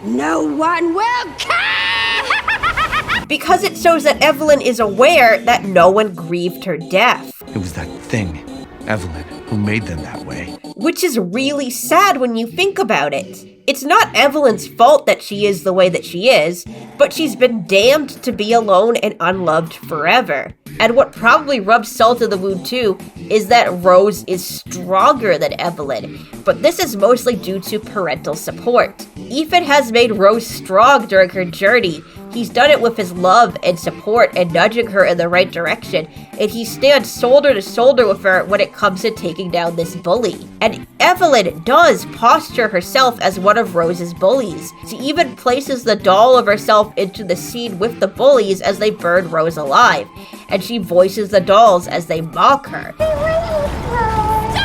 no one will care! Because it shows that Evelyn is aware that no one grieved her death. It was that thing, Evelyn, who made them that way. Which is really sad when you think about it. It's not Evelyn's fault that she is the way that she is, but she's been damned to be alone and unloved forever. And what probably rubs salt in the wound too is that Rose is stronger than Evelyn, but this is mostly due to parental support. Ethan has made Rose strong during her journey. He's done it with his love and support and nudging her in the right direction, and he stands shoulder to shoulder with her when it comes to taking down this bully. And Evelyn does posture herself as one of Rose's bullies. She even places the doll of herself into the scene with the bullies as they burn Rose alive, and she voices the dolls as they mock her. Stop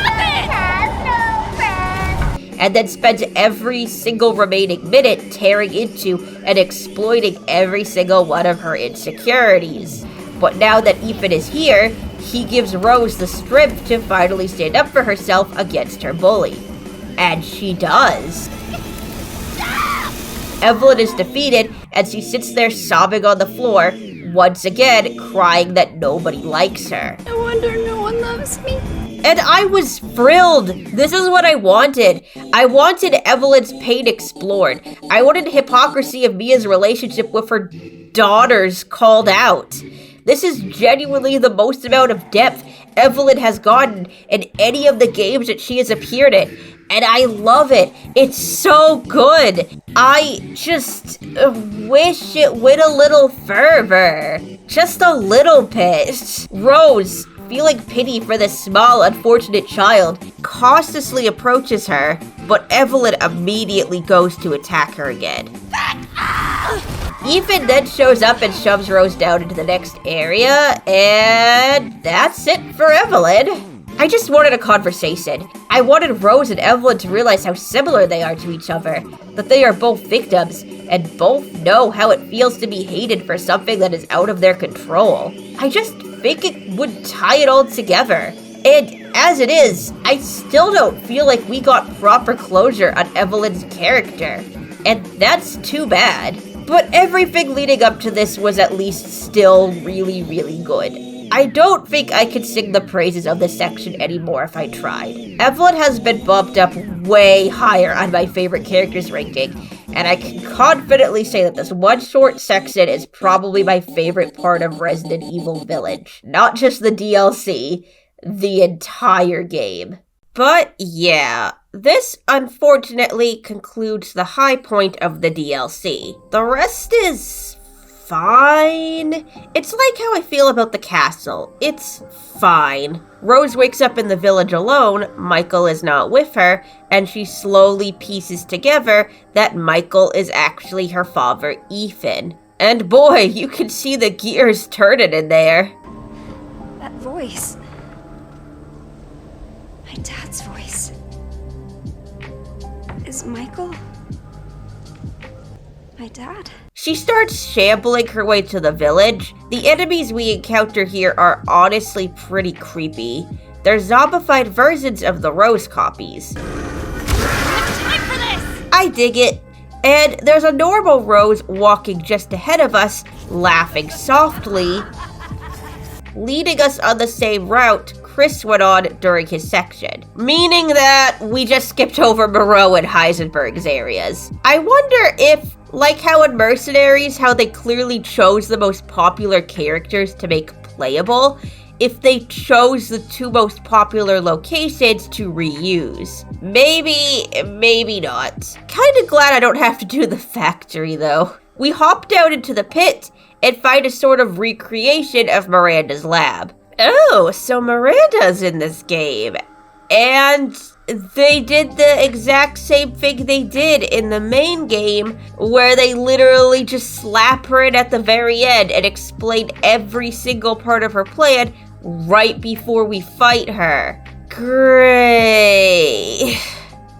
it! Has no friends. and then spends every single remaining minute tearing into and exploiting every single one of her insecurities. But now that Ethan is here, he gives Rose the strength to finally stand up for herself against her bully. And she does. Evelyn is defeated, and she sits there sobbing on the floor, once again crying that nobody likes her. No wonder no one loves me. And I was thrilled. This is what I wanted. I wanted Evelyn's pain explored. I wanted the hypocrisy of Mia's relationship with her daughters called out. This is genuinely the most amount of depth Evelyn has gotten in any of the games that she has appeared in. And I love it. It's so good. I just wish it went a little further. Just a little bit. Rose, feeling pity for this small, unfortunate child, cautiously approaches her, but Evelyn immediately goes to attack her again. Ethan then shows up and shoves Rose down into the next area, and that's it for Evelyn. I just wanted a conversation. I wanted Rose and Evelyn to realize how similar they are to each other, that they are both victims, and both know how it feels to be hated for something that is out of their control. I just think it would tie it all together. And as it is, I still don't feel like we got proper closure on Evelyn's character. And that's too bad. But everything leading up to this was at least still really, really good. I don't think I could sing the praises of this section anymore if I tried. Evelyn has been bumped up way higher on my favorite characters ranking, and I can confidently say that this one short section is probably my favorite part of Resident Evil Village. Not just the DLC, the entire game. But yeah, this unfortunately concludes the high point of the DLC. The rest is fine. It's like how I feel about the castle. It's fine. Rose wakes up in the village alone, Michael is not with her, and she slowly pieces together that Michael is actually her father, Ethan. And boy, you can see the gears turning in there. That voice. My dad's voice. Is Michael my dad? She starts shambling her way to the village. The enemies we encounter here are honestly pretty creepy. They're zombified versions of the Rose copies. We have time for this! I dig it. And there's a normal Rose walking just ahead of us, laughing softly, leading us on the same route Chris went on during his section, meaning that we just skipped over Moreau and Heisenberg's areas. I wonder if, like how in Mercenaries, how they clearly chose the most popular characters to make playable, if they chose the two most popular locations to reuse. Maybe not. Kinda glad I don't have to do the factory though. We hop down into the pit and find a sort of recreation of Miranda's lab. Oh, so Miranda's in this game. And they did the exact same thing they did in the main game, where they literally just slap her in at the very end and explain every single part of her plan right before we fight her. Great.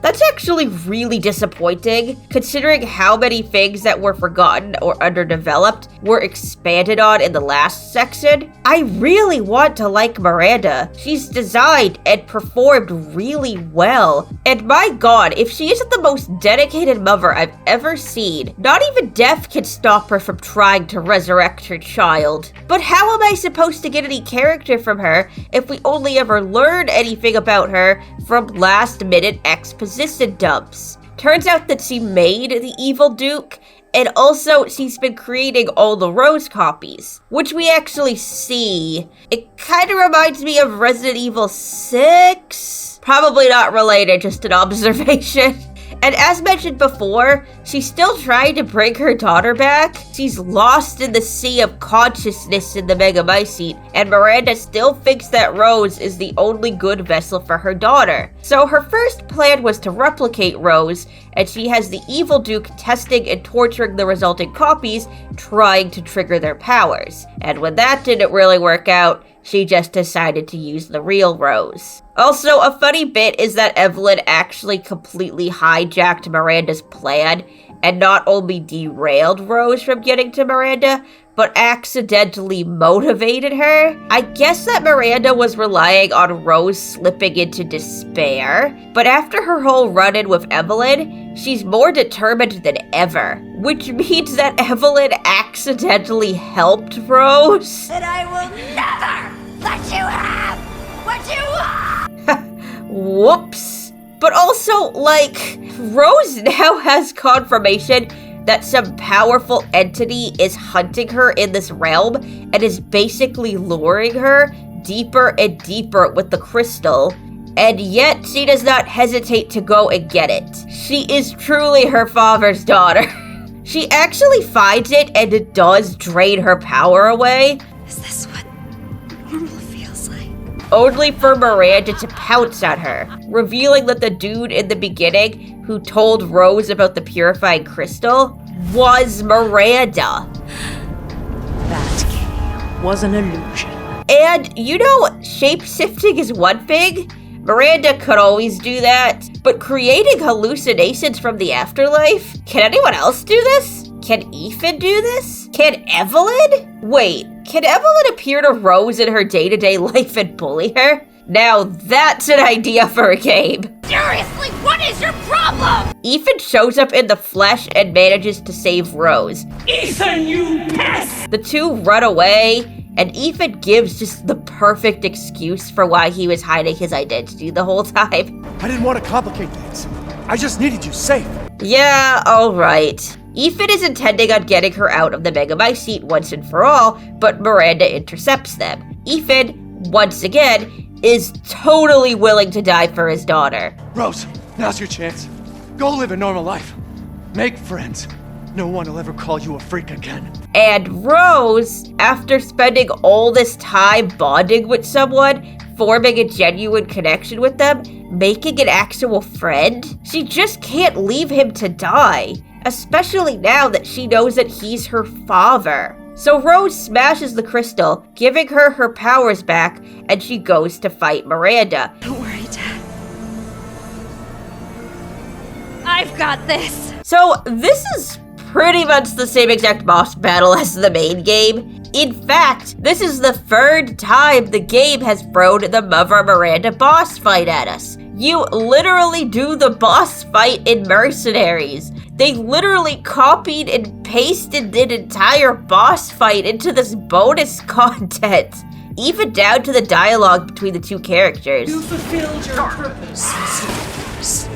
That's actually really disappointing, considering how many things that were forgotten or underdeveloped were expanded on in the last section. I really want to like Miranda. She's designed and performed really well. And my god, if she isn't the most dedicated mother I've ever seen, not even death can stop her from trying to resurrect her child. But how am I supposed to get any character from her if we only ever learn anything about her from last-minute exposition dumps? Turns out that she made the evil Duke, and also she's been creating all the Rose copies, which we actually see. It kind of reminds me of Resident Evil 6. Probably not related, just an observation. And as mentioned before, she's still trying to bring her daughter back. She's lost in the sea of consciousness in the Megamycete, and Miranda still thinks that Rose is the only good vessel for her daughter. So her first plan was to replicate Rose and she has the evil Duke testing and torturing the resulting copies, trying to trigger their powers. And when that didn't really work out, she just decided to use the real Rose. Also, a funny bit is that Evelyn actually completely hijacked Miranda's plan and not only derailed Rose from getting to Miranda, but accidentally motivated her. I guess that Miranda was relying on Rose slipping into despair, but after her whole run-in with Evelyn, she's more determined than ever, which means that Evelyn accidentally helped Rose. And I will never let you have what you want! Whoops. But also, like, Rose now has confirmation that some powerful entity is hunting her in this realm and is basically luring her deeper and deeper with the crystal, and yet she does not hesitate to go and get it. She is truly her father's daughter. She actually finds it and it does drain her power away. Is this what normal feels like? Only for Miranda to pounce at her, revealing that the dude in the beginning who told Rose about the purifying crystal was Miranda. That key was an illusion. And, you know, shape-shifting is one thing. Miranda could always do that. But creating hallucinations from the afterlife? Can anyone else do this? Can Ethan do this? Can Evelyn? Wait, can Evelyn appear to Rose in her day-to-day life and bully her? Now that's an idea for a game. Seriously, what is your problem? Ethan shows up in the flesh and manages to save Rose. Ethan, you pest! The two run away, and Ethan gives just the perfect excuse for why he was hiding his identity the whole time. I didn't want to complicate things. I just needed you safe. Yeah, alright. Ethan is intending on getting her out of the Megabyte seat once and for all, but Miranda intercepts them. Ethan, once again, is totally willing to die for his daughter. Rose, now's your chance. Go live a normal life. Make friends. No one will ever call you a freak again. And Rose, after spending all this time bonding with someone, forming a genuine connection with them, making an actual friend, she just can't leave him to die, especially now that she knows that he's her father. So Rose smashes the crystal, giving her her powers back, and she goes to fight Miranda. Don't worry, Dad. I've got this. So this is pretty much the same exact boss battle as the main game. In fact, this is the third time the game has thrown the Mother Miranda boss fight at us. You literally do the boss fight in Mercenaries. They literally copied and pasted an entire boss fight into this bonus content, even down to the dialogue between the two characters. You fulfilled your purpose, Mr.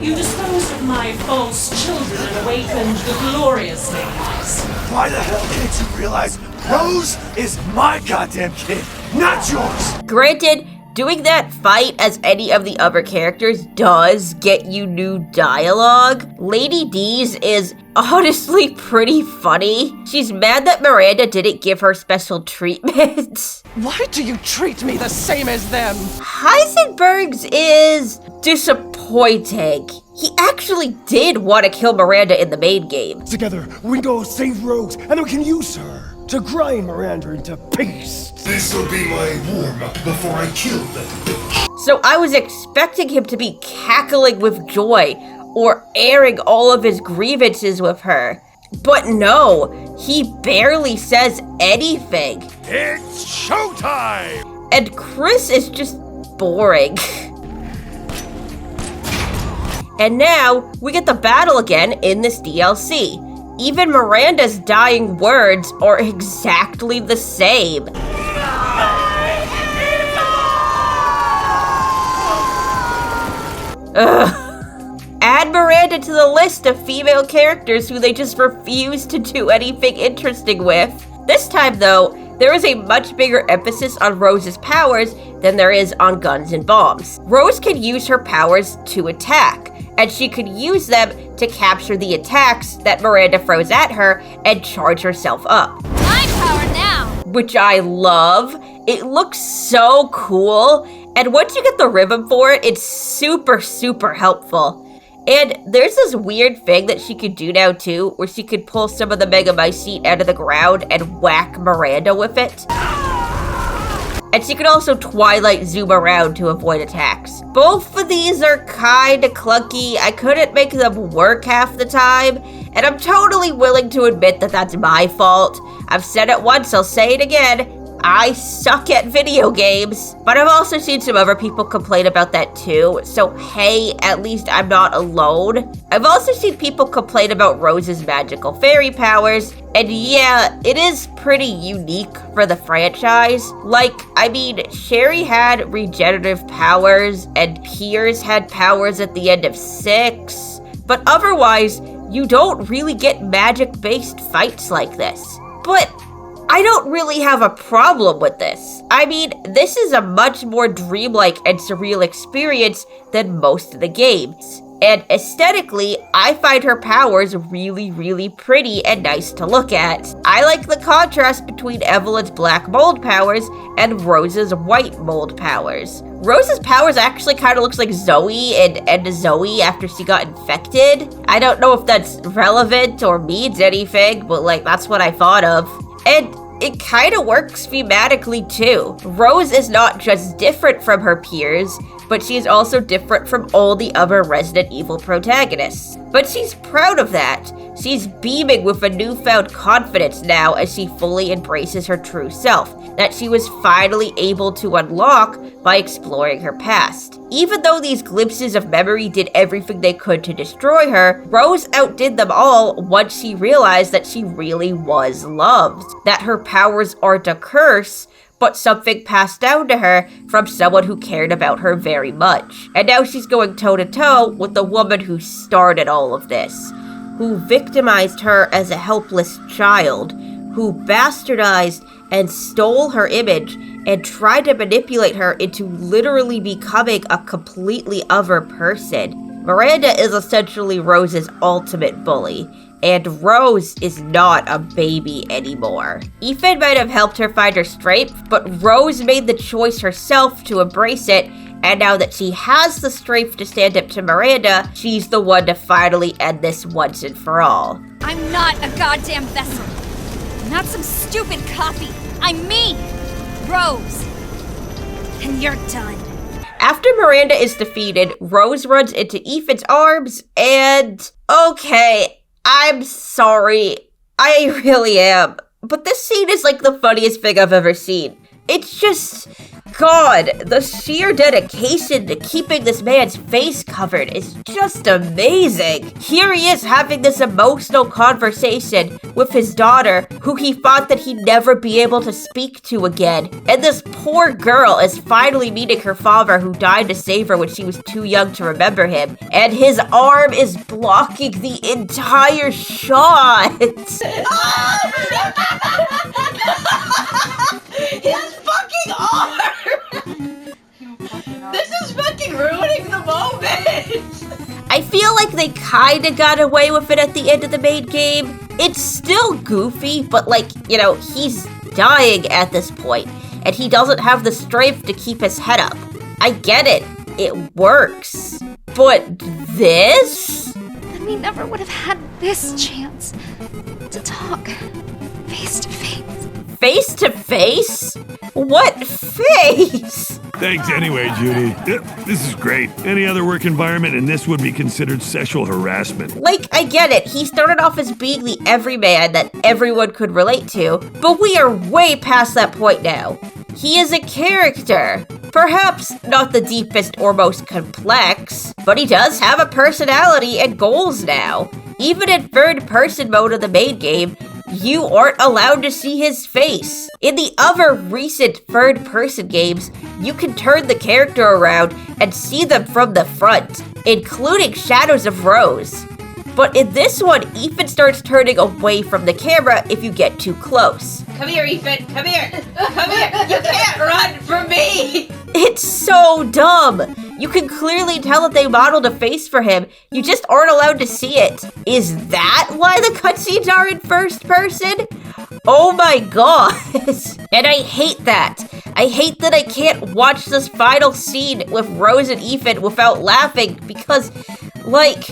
You disposed of my false children and awakened the glorious ladies. Why the hell can't you realize Rose is my goddamn kid, not yours? Granted, doing that fight as any of the other characters does get you new dialogue. Lady D's is honestly pretty funny. She's mad that Miranda didn't give her special treatment. Why do you treat me the same as them? Heisenberg's is disappointing. He actually did want to kill Miranda in the main game. Together, we go save Rose, and we can use her to grind Miranda into paste. This'll be my warm-up before I kill them. So I was expecting him to be cackling with joy or airing all of his grievances with her. But no, he barely says anything. It's showtime! And Chris is just boring. And now, we get the battle again in this DLC. Even Miranda's dying words are exactly the same. Ugh. Add Miranda to the list of female characters who they just refuse to do anything interesting with. This time, though, there is a much bigger emphasis on Rose's powers than there is on guns and bombs. Rose can use her powers to attack, and she could use them to capture the attacks that Miranda throws at her and charge herself up. My power now! Which I love. It looks so cool, and once you get the rhythm for it, it's super, super helpful. And there's this weird thing that she could do now too, where she could pull some of the Megamycete out of the ground and whack Miranda with it. And she could also Twilight zoom around to avoid attacks. Both of these are kinda clunky. I couldn't make them work half the time, and I'm totally willing to admit that that's my fault. I've said it once, I'll say it again. I suck at video games, but I've also seen some other people complain about that too, so hey, at least I'm not alone. I've also seen people complain about Rose's magical fairy powers, and yeah, it is pretty unique for the franchise. Like, I mean, Sherry had regenerative powers, and Piers had powers at the end of 6, but otherwise, you don't really get magic-based fights like this. But I don't really have a problem with this. I mean, this is a much more dreamlike and surreal experience than most of the games. And aesthetically, I find her powers really, really pretty and nice to look at. I like the contrast between Evelyn's black mold powers and Rose's white mold powers. Rose's powers actually kind of looks like Zoe and Zoe after she got infected. I don't know if that's relevant or means anything, but like, that's what I thought of. And it kind of works thematically too. Rose is not just different from her peers, but she's also different from all the other Resident Evil protagonists. But she's proud of that. She's beaming with a newfound confidence now as she fully embraces her true self, that she was finally able to unlock by exploring her past. Even though these glimpses of memory did everything they could to destroy her, Rose outdid them all once she realized that she really was loved, that her powers aren't a curse, but something passed down to her from someone who cared about her very much. And now she's going toe-to-toe with the woman who started all of this, who victimized her as a helpless child, who bastardized and stole her image and tried to manipulate her into literally becoming a completely other person. Miranda is essentially Rose's ultimate bully, and Rose is not a baby anymore. Ethan might have helped her find her strength, but Rose made the choice herself to embrace it, and now that she has the strength to stand up to Miranda, she's the one to finally end this once and for all. I'm not a goddamn vessel. I'm not some stupid copy. I'm me, Rose. And you're done. After Miranda is defeated, Rose runs into Ethan's arms, and okay, I'm sorry. I really am. But this scene is like the funniest thing I've ever seen. It's just, God, the sheer dedication to keeping this man's face covered is just amazing. Here he is having this emotional conversation with his daughter, who he thought that he'd never be able to speak to again. And this poor girl is finally meeting her father, who died to save her when she was too young to remember him. And his arm is blocking the entire shot. His fucking arm! This is fucking ruining the moment! I feel like they kinda got away with it at the end of the main game. It's still goofy, but like, you know, he's dying at this point, and he doesn't have the strength to keep his head up. I get it. It works. But this? Then we never would have had this chance to talk face to face. Face to face? What face? Thanks anyway, Judy. This is great. Any other work environment and this would be considered sexual harassment. Like, I get it. He started off as being the everyman that everyone could relate to, but we are way past that point now. He is a character. Perhaps not the deepest or most complex, but he does have a personality and goals now. Even in third-person mode of the main game, you aren't allowed to see his face. In the other recent third-person games, you can turn the character around and see them from the front, including Shadows of Rose. But in this one, Ethan starts turning away from the camera if you get too close. Come here, Ethan. Come here. Come here. You can't run from me. It's so dumb. You can clearly tell that they modeled a face for him. You just aren't allowed to see it. Is that why the cutscenes are in first person? Oh my god. And I hate that. I hate that I can't watch this final scene with Rose and Ethan without laughing because Like,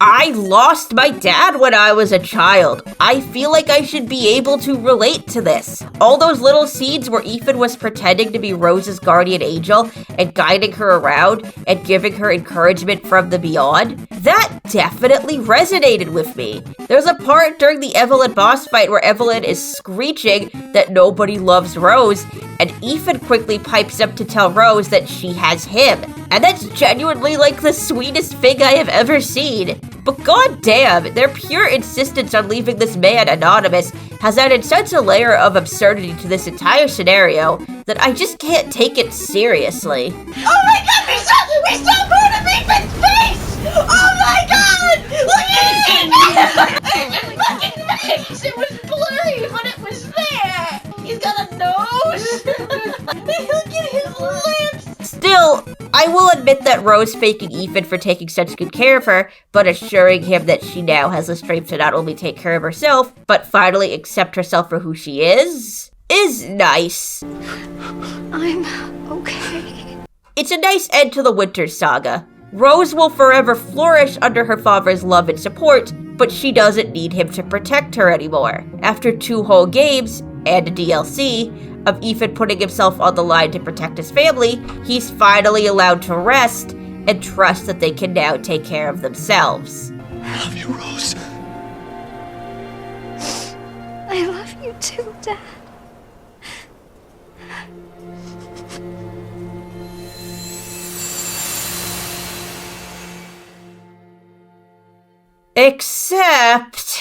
I lost my dad when I was a child. I feel like I should be able to relate to this. All those little scenes where Ethan was pretending to be Rose's guardian angel and guiding her around and giving her encouragement from the beyond, that definitely resonated with me. There's a part during the Evelyn boss fight where Evelyn is screeching that nobody loves Rose, and Ethan quickly pipes up to tell Rose that she has him. And that's genuinely like the sweetest thing I have ever seen. But goddamn, their pure insistence on leaving this man anonymous has added such a layer of absurdity to this entire scenario that I just can't take it seriously. Oh my god, we saw part of Ethan's face! Oh my god! Look at Ethan's fucking face! It was blurry, but it was there! He's got a nose! Look at his lips! Still, I will admit that Rose thanking Ethan for taking such good care of her, but assuring him that she now has the strength to not only take care of herself, but finally accept herself for who she is nice. I'm okay. It's a nice end to the Winter Saga. Rose will forever flourish under her father's love and support, but she doesn't need him to protect her anymore. After 2 whole games, and a DLC, of Ethan putting himself on the line to protect his family, he's finally allowed to rest and trust that they can now take care of themselves. I love you, Rose. I love you too, Dad. Except...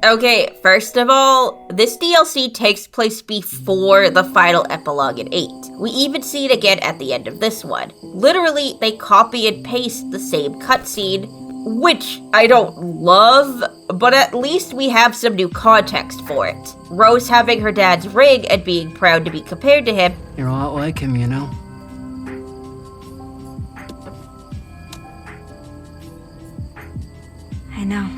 Okay, first of all, this DLC takes place before the final epilogue in 8. We even see it again at the end of this one. Literally, they copy and paste the same cutscene, which I don't love, but at least we have some new context for it. Rose having her dad's ring and being proud to be compared to him. You're a lot like him, you know. I know.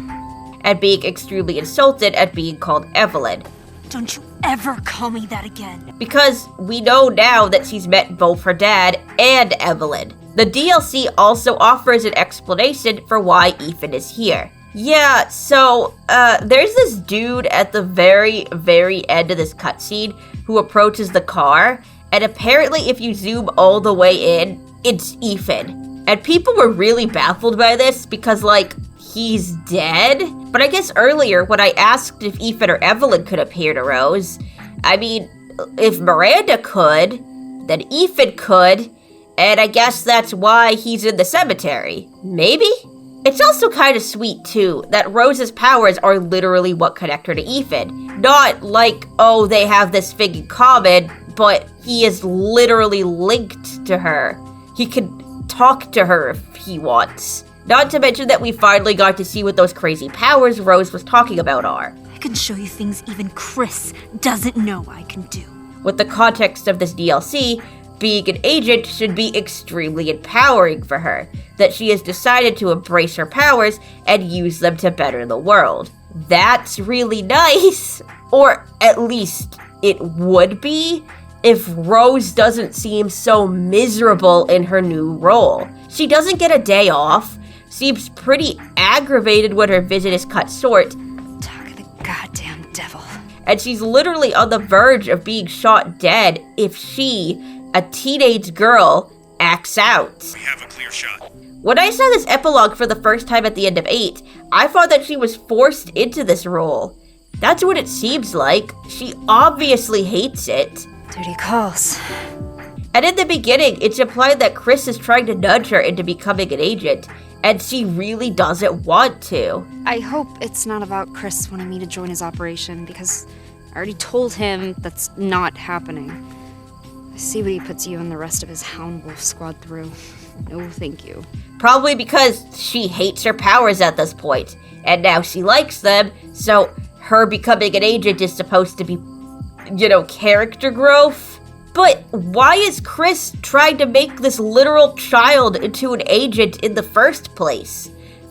And being extremely insulted at being called Evelyn. Don't you ever call me that again. Because we know now that she's met both her dad and Evelyn. The DLC also offers an explanation for why Ethan is here. Yeah, so, there's this dude at the very, very end of this cutscene who approaches the car, and apparently if you zoom all the way in, it's Ethan. And people were really baffled by this because, like, he's dead? But I guess earlier, when I asked if Ethan or Evelyn could appear to Rose, I mean, if Miranda could, then Ethan could, and I guess that's why he's in the cemetery. Maybe? It's also kind of sweet, too, that Rose's powers are literally what connect her to Ethan. Not like, oh, they have this thing in common, but he is literally linked to her. He can talk to her if he wants. Not to mention that we finally got to see what those crazy powers Rose was talking about are. I can show you things even Chris doesn't know I can do. With the context of this DLC, being an agent should be extremely empowering for her, that she has decided to embrace her powers and use them to better the world. That's really nice, or at least it would be, if Rose doesn't seem so miserable in her new role. She doesn't get a day off, seems pretty aggravated when her visit is cut short. Talk of the goddamn devil. And she's literally on the verge of being shot dead if she, a teenage girl, acts out. We have a clear shot. When I saw this epilogue for the first time at the end of 8, I thought that she was forced into this role. That's what it seems like. She obviously hates it. Duty calls. And in the beginning, it's implied that Chris is trying to nudge her into becoming an agent, and she really doesn't want to. I hope it's not about Chris wanting me to join his operation, because I already told him that's not happening. I see what he puts you and the rest of his Hound Wolf squad through. No, thank you. Probably because she hates her powers at this point, and now she likes them, so her becoming an agent is supposed to be, character growth. But why is Chris trying to make this literal child into an agent in the first place?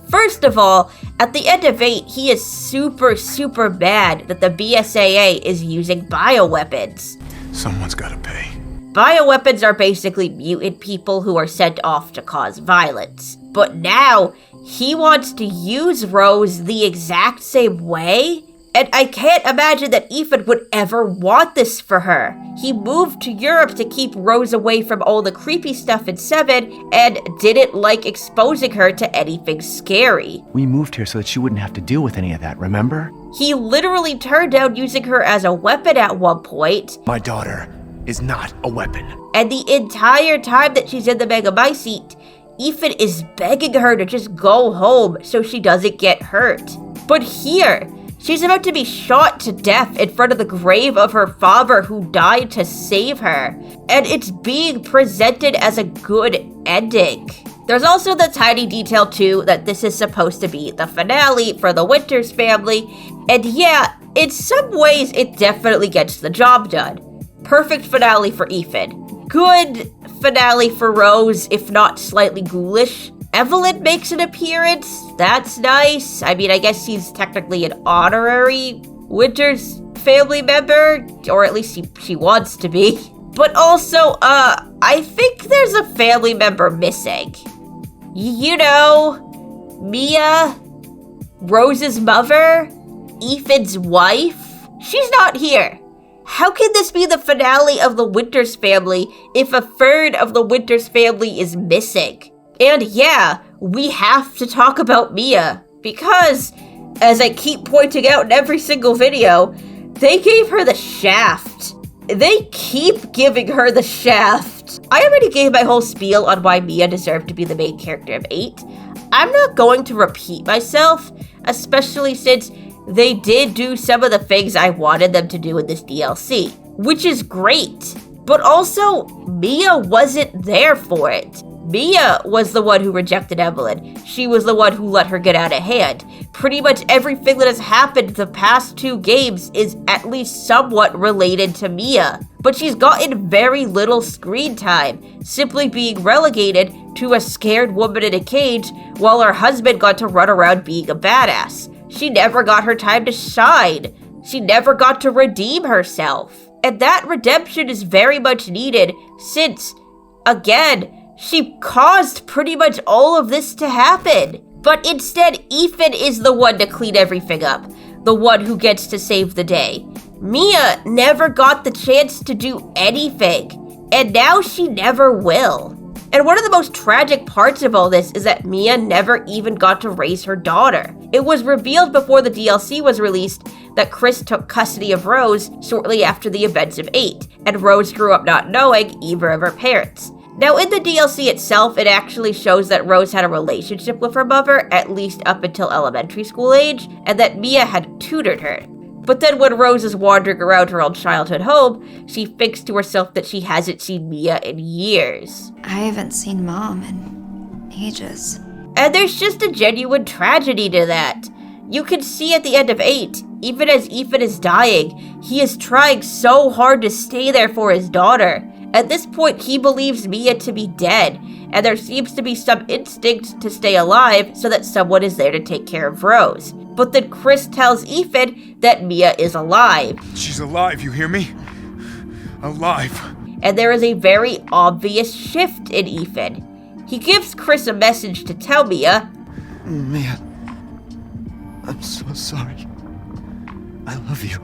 First of all, at the end of 8, he is super, super mad that the BSAA is using bioweapons. Someone's gotta pay. Bioweapons are basically mutant people who are sent off to cause violence. But now, he wants to use Rose the exact same way? And I can't imagine that Ethan would ever want this for her. He moved to Europe to keep Rose away from all the creepy stuff in 7 and didn't like exposing her to anything scary. We moved here so that she wouldn't have to deal with any of that, remember? He literally turned down using her as a weapon at one point. My daughter is not a weapon. And the entire time that she's in the Megamai seat, Ethan is begging her to just go home so she doesn't get hurt. But here, she's about to be shot to death in front of the grave of her father who died to save her. And it's being presented as a good ending. There's also the tiny detail too that this is supposed to be the finale for the Winters family. And yeah, in some ways it definitely gets the job done. Perfect finale for Ethan. Good finale for Rose, if not slightly ghoulish. Evelyn makes an appearance. That's nice. I mean, I guess she's technically an honorary Winters family member, or at least she wants to be. But also, I think there's a family member missing. You know, Mia, Rose's mother, Ethan's wife. She's not here. How can this be the finale of the Winters family if a third of the Winters family is missing? And yeah, we have to talk about Mia, because, as I keep pointing out in every single video, they gave her the shaft. They keep giving her the shaft. I already gave my whole spiel on why Mia deserved to be the main character of 8. I'm not going to repeat myself, especially since they did do some of the things I wanted them to do in this DLC, which is great. But also, Mia wasn't there for it. Mia was the one who rejected Evelyn. She was the one who let her get out of hand. Pretty much everything that has happened the past 2 games is at least somewhat related to Mia. But she's gotten very little screen time, simply being relegated to a scared woman in a cage while her husband got to run around being a badass. She never got her time to shine. She never got to redeem herself. And that redemption is very much needed since, again, she caused pretty much all of this to happen. But instead, Ethan is the one to clean everything up, the one who gets to save the day. Mia never got the chance to do anything, and now she never will. And one of the most tragic parts of all this is that Mia never even got to raise her daughter. It was revealed before the DLC was released that Chris took custody of Rose shortly after the events of 8, and Rose grew up not knowing either of her parents. Now, in the DLC itself, it actually shows that Rose had a relationship with her mother, at least up until elementary school age, and that Mia had tutored her. But then when Rose is wandering around her old childhood home, she thinks to herself that she hasn't seen Mia in years. I haven't seen Mom in ages. And there's just a genuine tragedy to that. You can see at the end of 8, even as Ethan is dying, he is trying so hard to stay there for his daughter. At this point, he believes Mia to be dead, and there seems to be some instinct to stay alive so that someone is there to take care of Rose. But then Chris tells Ethan that Mia is alive. She's alive, you hear me? Alive. And there is a very obvious shift in Ethan. He gives Chris a message to tell Mia, Mia, I'm so sorry. I love you.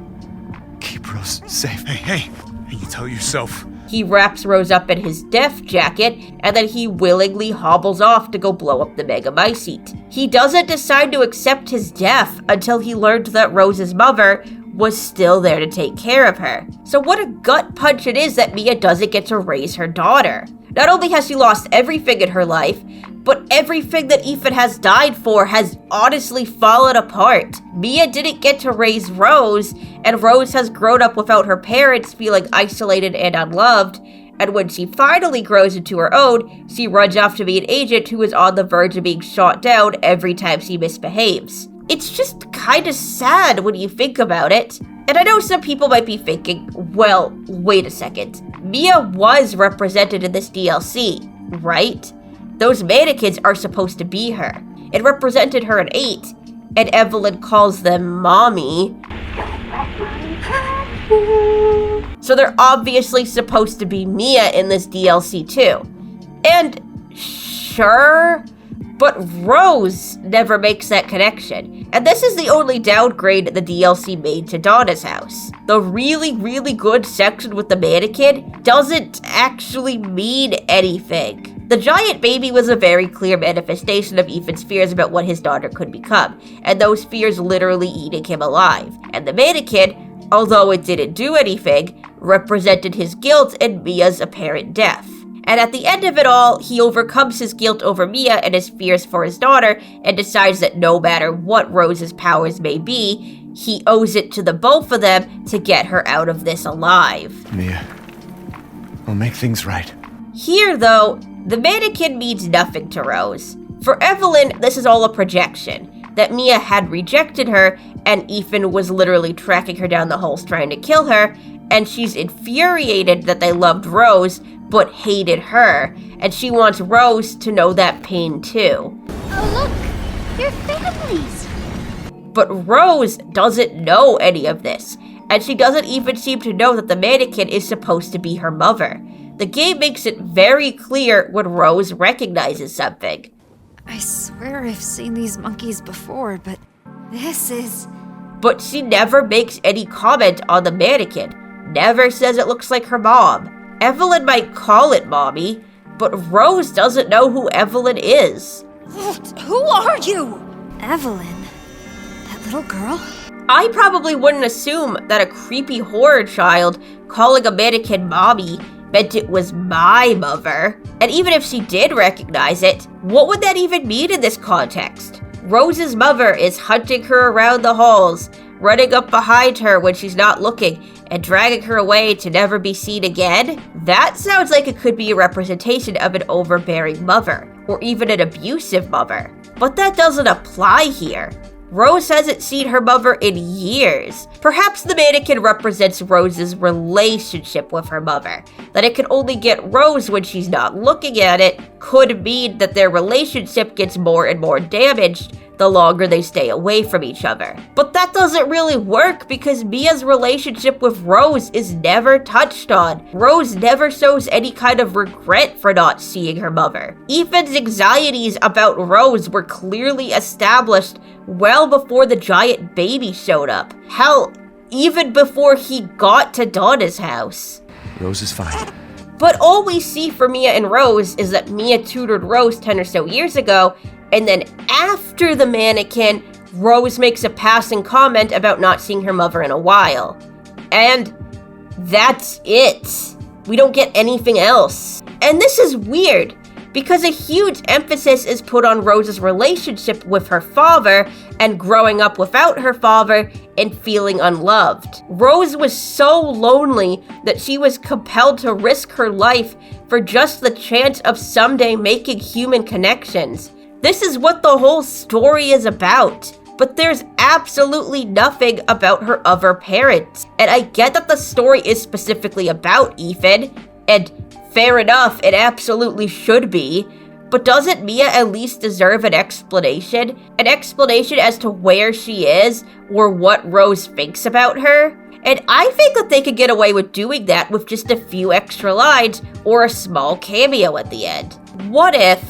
Keep Rose safe. Hey, you tell yourself. He wraps Rose up in his death jacket, and then he willingly hobbles off to go blow up the Megamai seat. He doesn't decide to accept his death until he learned that Rose's mother was still there to take care of her. So what a gut punch it is that Mia doesn't get to raise her daughter. Not only has she lost everything in her life, but everything that Ethan has died for has honestly fallen apart. Mia didn't get to raise Rose, and Rose has grown up without her parents, feeling isolated and unloved, and when she finally grows into her own, she runs off to be an agent who is on the verge of being shot down every time she misbehaves. It's just kinda sad when you think about it. And I know some people might be thinking, well, wait a second. Mia was represented in this DLC, right? Those mannequins are supposed to be her. It represented her in 8, and Evelyn calls them mommy. So they're obviously supposed to be Mia in this DLC too. And sure, but Rose never makes that connection. And this is the only downgrade the DLC made to Donna's house. The really, really good section with the mannequin doesn't actually mean anything. The giant baby was a very clear manifestation of Ethan's fears about what his daughter could become, and those fears literally eating him alive. And the mannequin, although it didn't do anything, represented his guilt and Mia's apparent death. And at the end of it all, he overcomes his guilt over Mia and his fears for his daughter and decides that no matter what Rose's powers may be, he owes it to the both of them to get her out of this alive. Mia, we'll make things right. Here, though, the mannequin means nothing to Rose. For Evelyn, this is all a projection, that Mia had rejected her and Ethan was literally tracking her down the halls trying to kill her, and she's infuriated that they loved Rose but hated her, and she wants Rose to know that pain too. Oh look, they're families. But Rose doesn't know any of this, and she doesn't even seem to know that the mannequin is supposed to be her mother. The game makes it very clear when Rose recognizes something. I swear I've seen these monkeys before, but this is... But she never makes any comment on the mannequin, never says it looks like her mom. Evelyn might call it mommy, but Rose doesn't know who Evelyn is. Who are you? Evelyn? That little girl? I probably wouldn't assume that a creepy horror child calling a mannequin mommy meant it was my mother. And even if she did recognize it, what would that even mean in this context? Rose's mother is hunting her around the halls, running up behind her when she's not looking, and dragging her away to never be seen again? That sounds like it could be a representation of an overbearing mother, or even an abusive mother. But that doesn't apply here. Rose hasn't seen her mother in years. Perhaps the mannequin represents Rose's relationship with her mother. That it can only get Rose when she's not looking at it could mean that their relationship gets more and more damaged the longer they stay away from each other. But that doesn't really work because Mia's relationship with Rose is never touched on. Rose never shows any kind of regret for not seeing her mother. Ethan's anxieties about Rose were clearly established well before the giant baby showed up. Hell, even before he got to Donna's house. Rose is fine. But all we see for Mia and Rose is that Mia tutored Rose 10 or so years ago, and then after the mannequin, Rose makes a passing comment about not seeing her mother in a while. And that's it. We don't get anything else. And this is weird, because a huge emphasis is put on Rose's relationship with her father and growing up without her father and feeling unloved. Rose was so lonely that she was compelled to risk her life for just the chance of someday making human connections. This is what the whole story is about. But there's absolutely nothing about her other parents. And I get that the story is specifically about Ethan, and fair enough, it absolutely should be, but doesn't Mia at least deserve an explanation? An explanation as to where she is, or what Rose thinks about her? And I think that they could get away with doing that with just a few extra lines, or a small cameo at the end. What if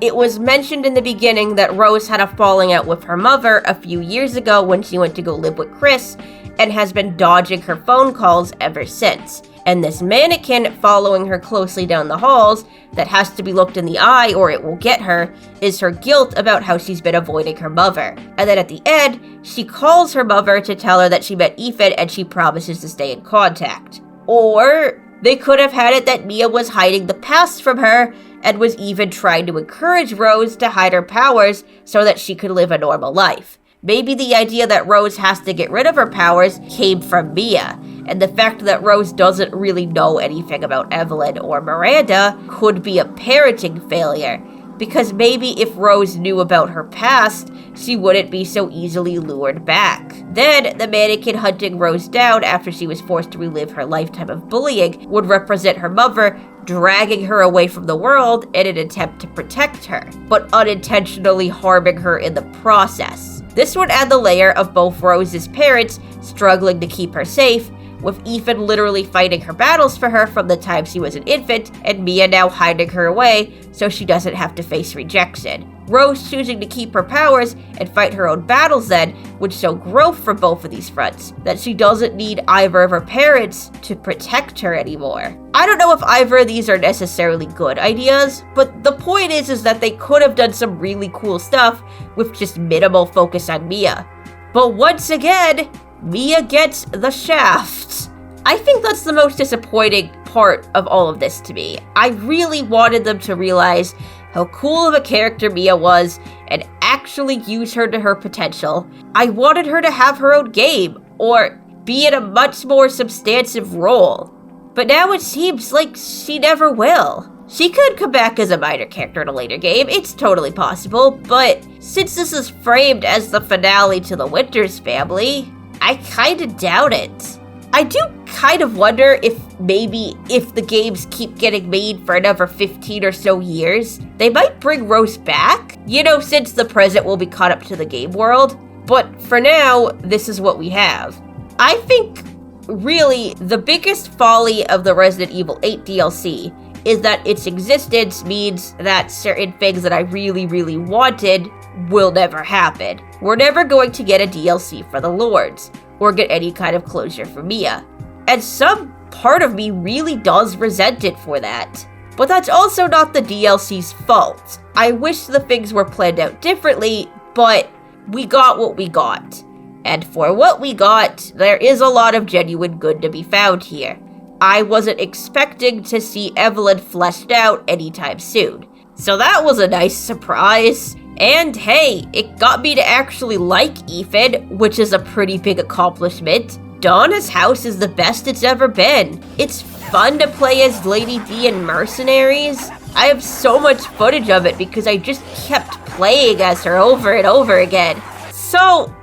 it was mentioned in the beginning that Rose had a falling out with her mother a few years ago when she went to go live with Chris, and has been dodging her phone calls ever since. And this mannequin following her closely down the halls that has to be looked in the eye or it will get her is her guilt about how she's been avoiding her mother. And then at the end, she calls her mother to tell her that she met Ethan and she promises to stay in contact. Or they could have had it that Mia was hiding the past from her and was even trying to encourage Rose to hide her powers so that she could live a normal life. Maybe the idea that Rose has to get rid of her powers came from Mia, and the fact that Rose doesn't really know anything about Evelyn or Miranda could be a parenting failure, because maybe if Rose knew about her past, she wouldn't be so easily lured back. Then, the mannequin hunting Rose down after she was forced to relive her lifetime of bullying would represent her mother dragging her away from the world in an attempt to protect her, but unintentionally harming her in the process. This would add the layer of both Rose's parents struggling to keep her safe, with Ethan literally fighting her battles for her from the time she was an infant, and Mia now hiding her away so she doesn't have to face rejection. Rose choosing to keep her powers and fight her own battles then would show growth from both of these fronts, that she doesn't need either of her parents to protect her anymore. I don't know if either of these are necessarily good ideas, but the point is that they could have done some really cool stuff with just minimal focus on Mia. But once again, Mia gets the shaft. I think that's the most disappointing part of all of this to me. I really wanted them to realize how cool of a character Mia was and actually use her to her potential. I wanted her to have her own game, or be in a much more substantive role. But now it seems like she never will. She could come back as a minor character in a later game, it's totally possible, but since this is framed as the finale to the Winters family, I kinda doubt it. I do kind of wonder if maybe if the games keep getting made for another 15 or so years, they might bring Rose back, you know, since the present will be caught up to the game world. But for now, this is what we have. I think, really, the biggest folly of the Resident Evil 8 DLC is that its existence means that certain things that I really, really wanted will never happen. We're never going to get a DLC for the Lords, or get any kind of closure for Mia. And some part of me really does resent it for that. But that's also not the DLC's fault. I wish the things were planned out differently, but we got what we got. And for what we got, there is a lot of genuine good to be found here. I wasn't expecting to see Evelyn fleshed out anytime soon. So that was a nice surprise. And hey, it got me to actually like Ethan, which is a pretty big accomplishment. Donna's house is the best it's ever been. It's fun to play as Lady D in Mercenaries. I have so much footage of it because I just kept playing as her over and over again. So,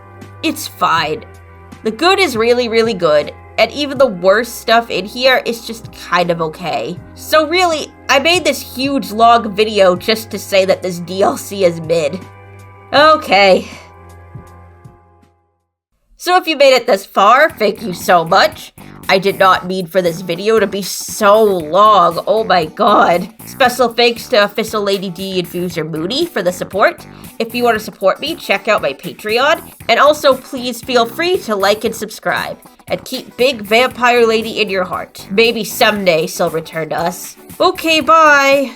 it's fine. The good is really, really good, and even the worst stuff in here is just kind of okay. So really, I made this huge long video just to say that this DLC is mid. Okay. So if you made it this far, thank you so much. I did not mean for this video to be so long, oh my god. Special thanks to official Lady D Infuser Moody for the support. If you want to support me, check out my Patreon. And also, please feel free to like and subscribe. And keep Big Vampire Lady in your heart. Maybe someday she'll return to us. Okay, bye!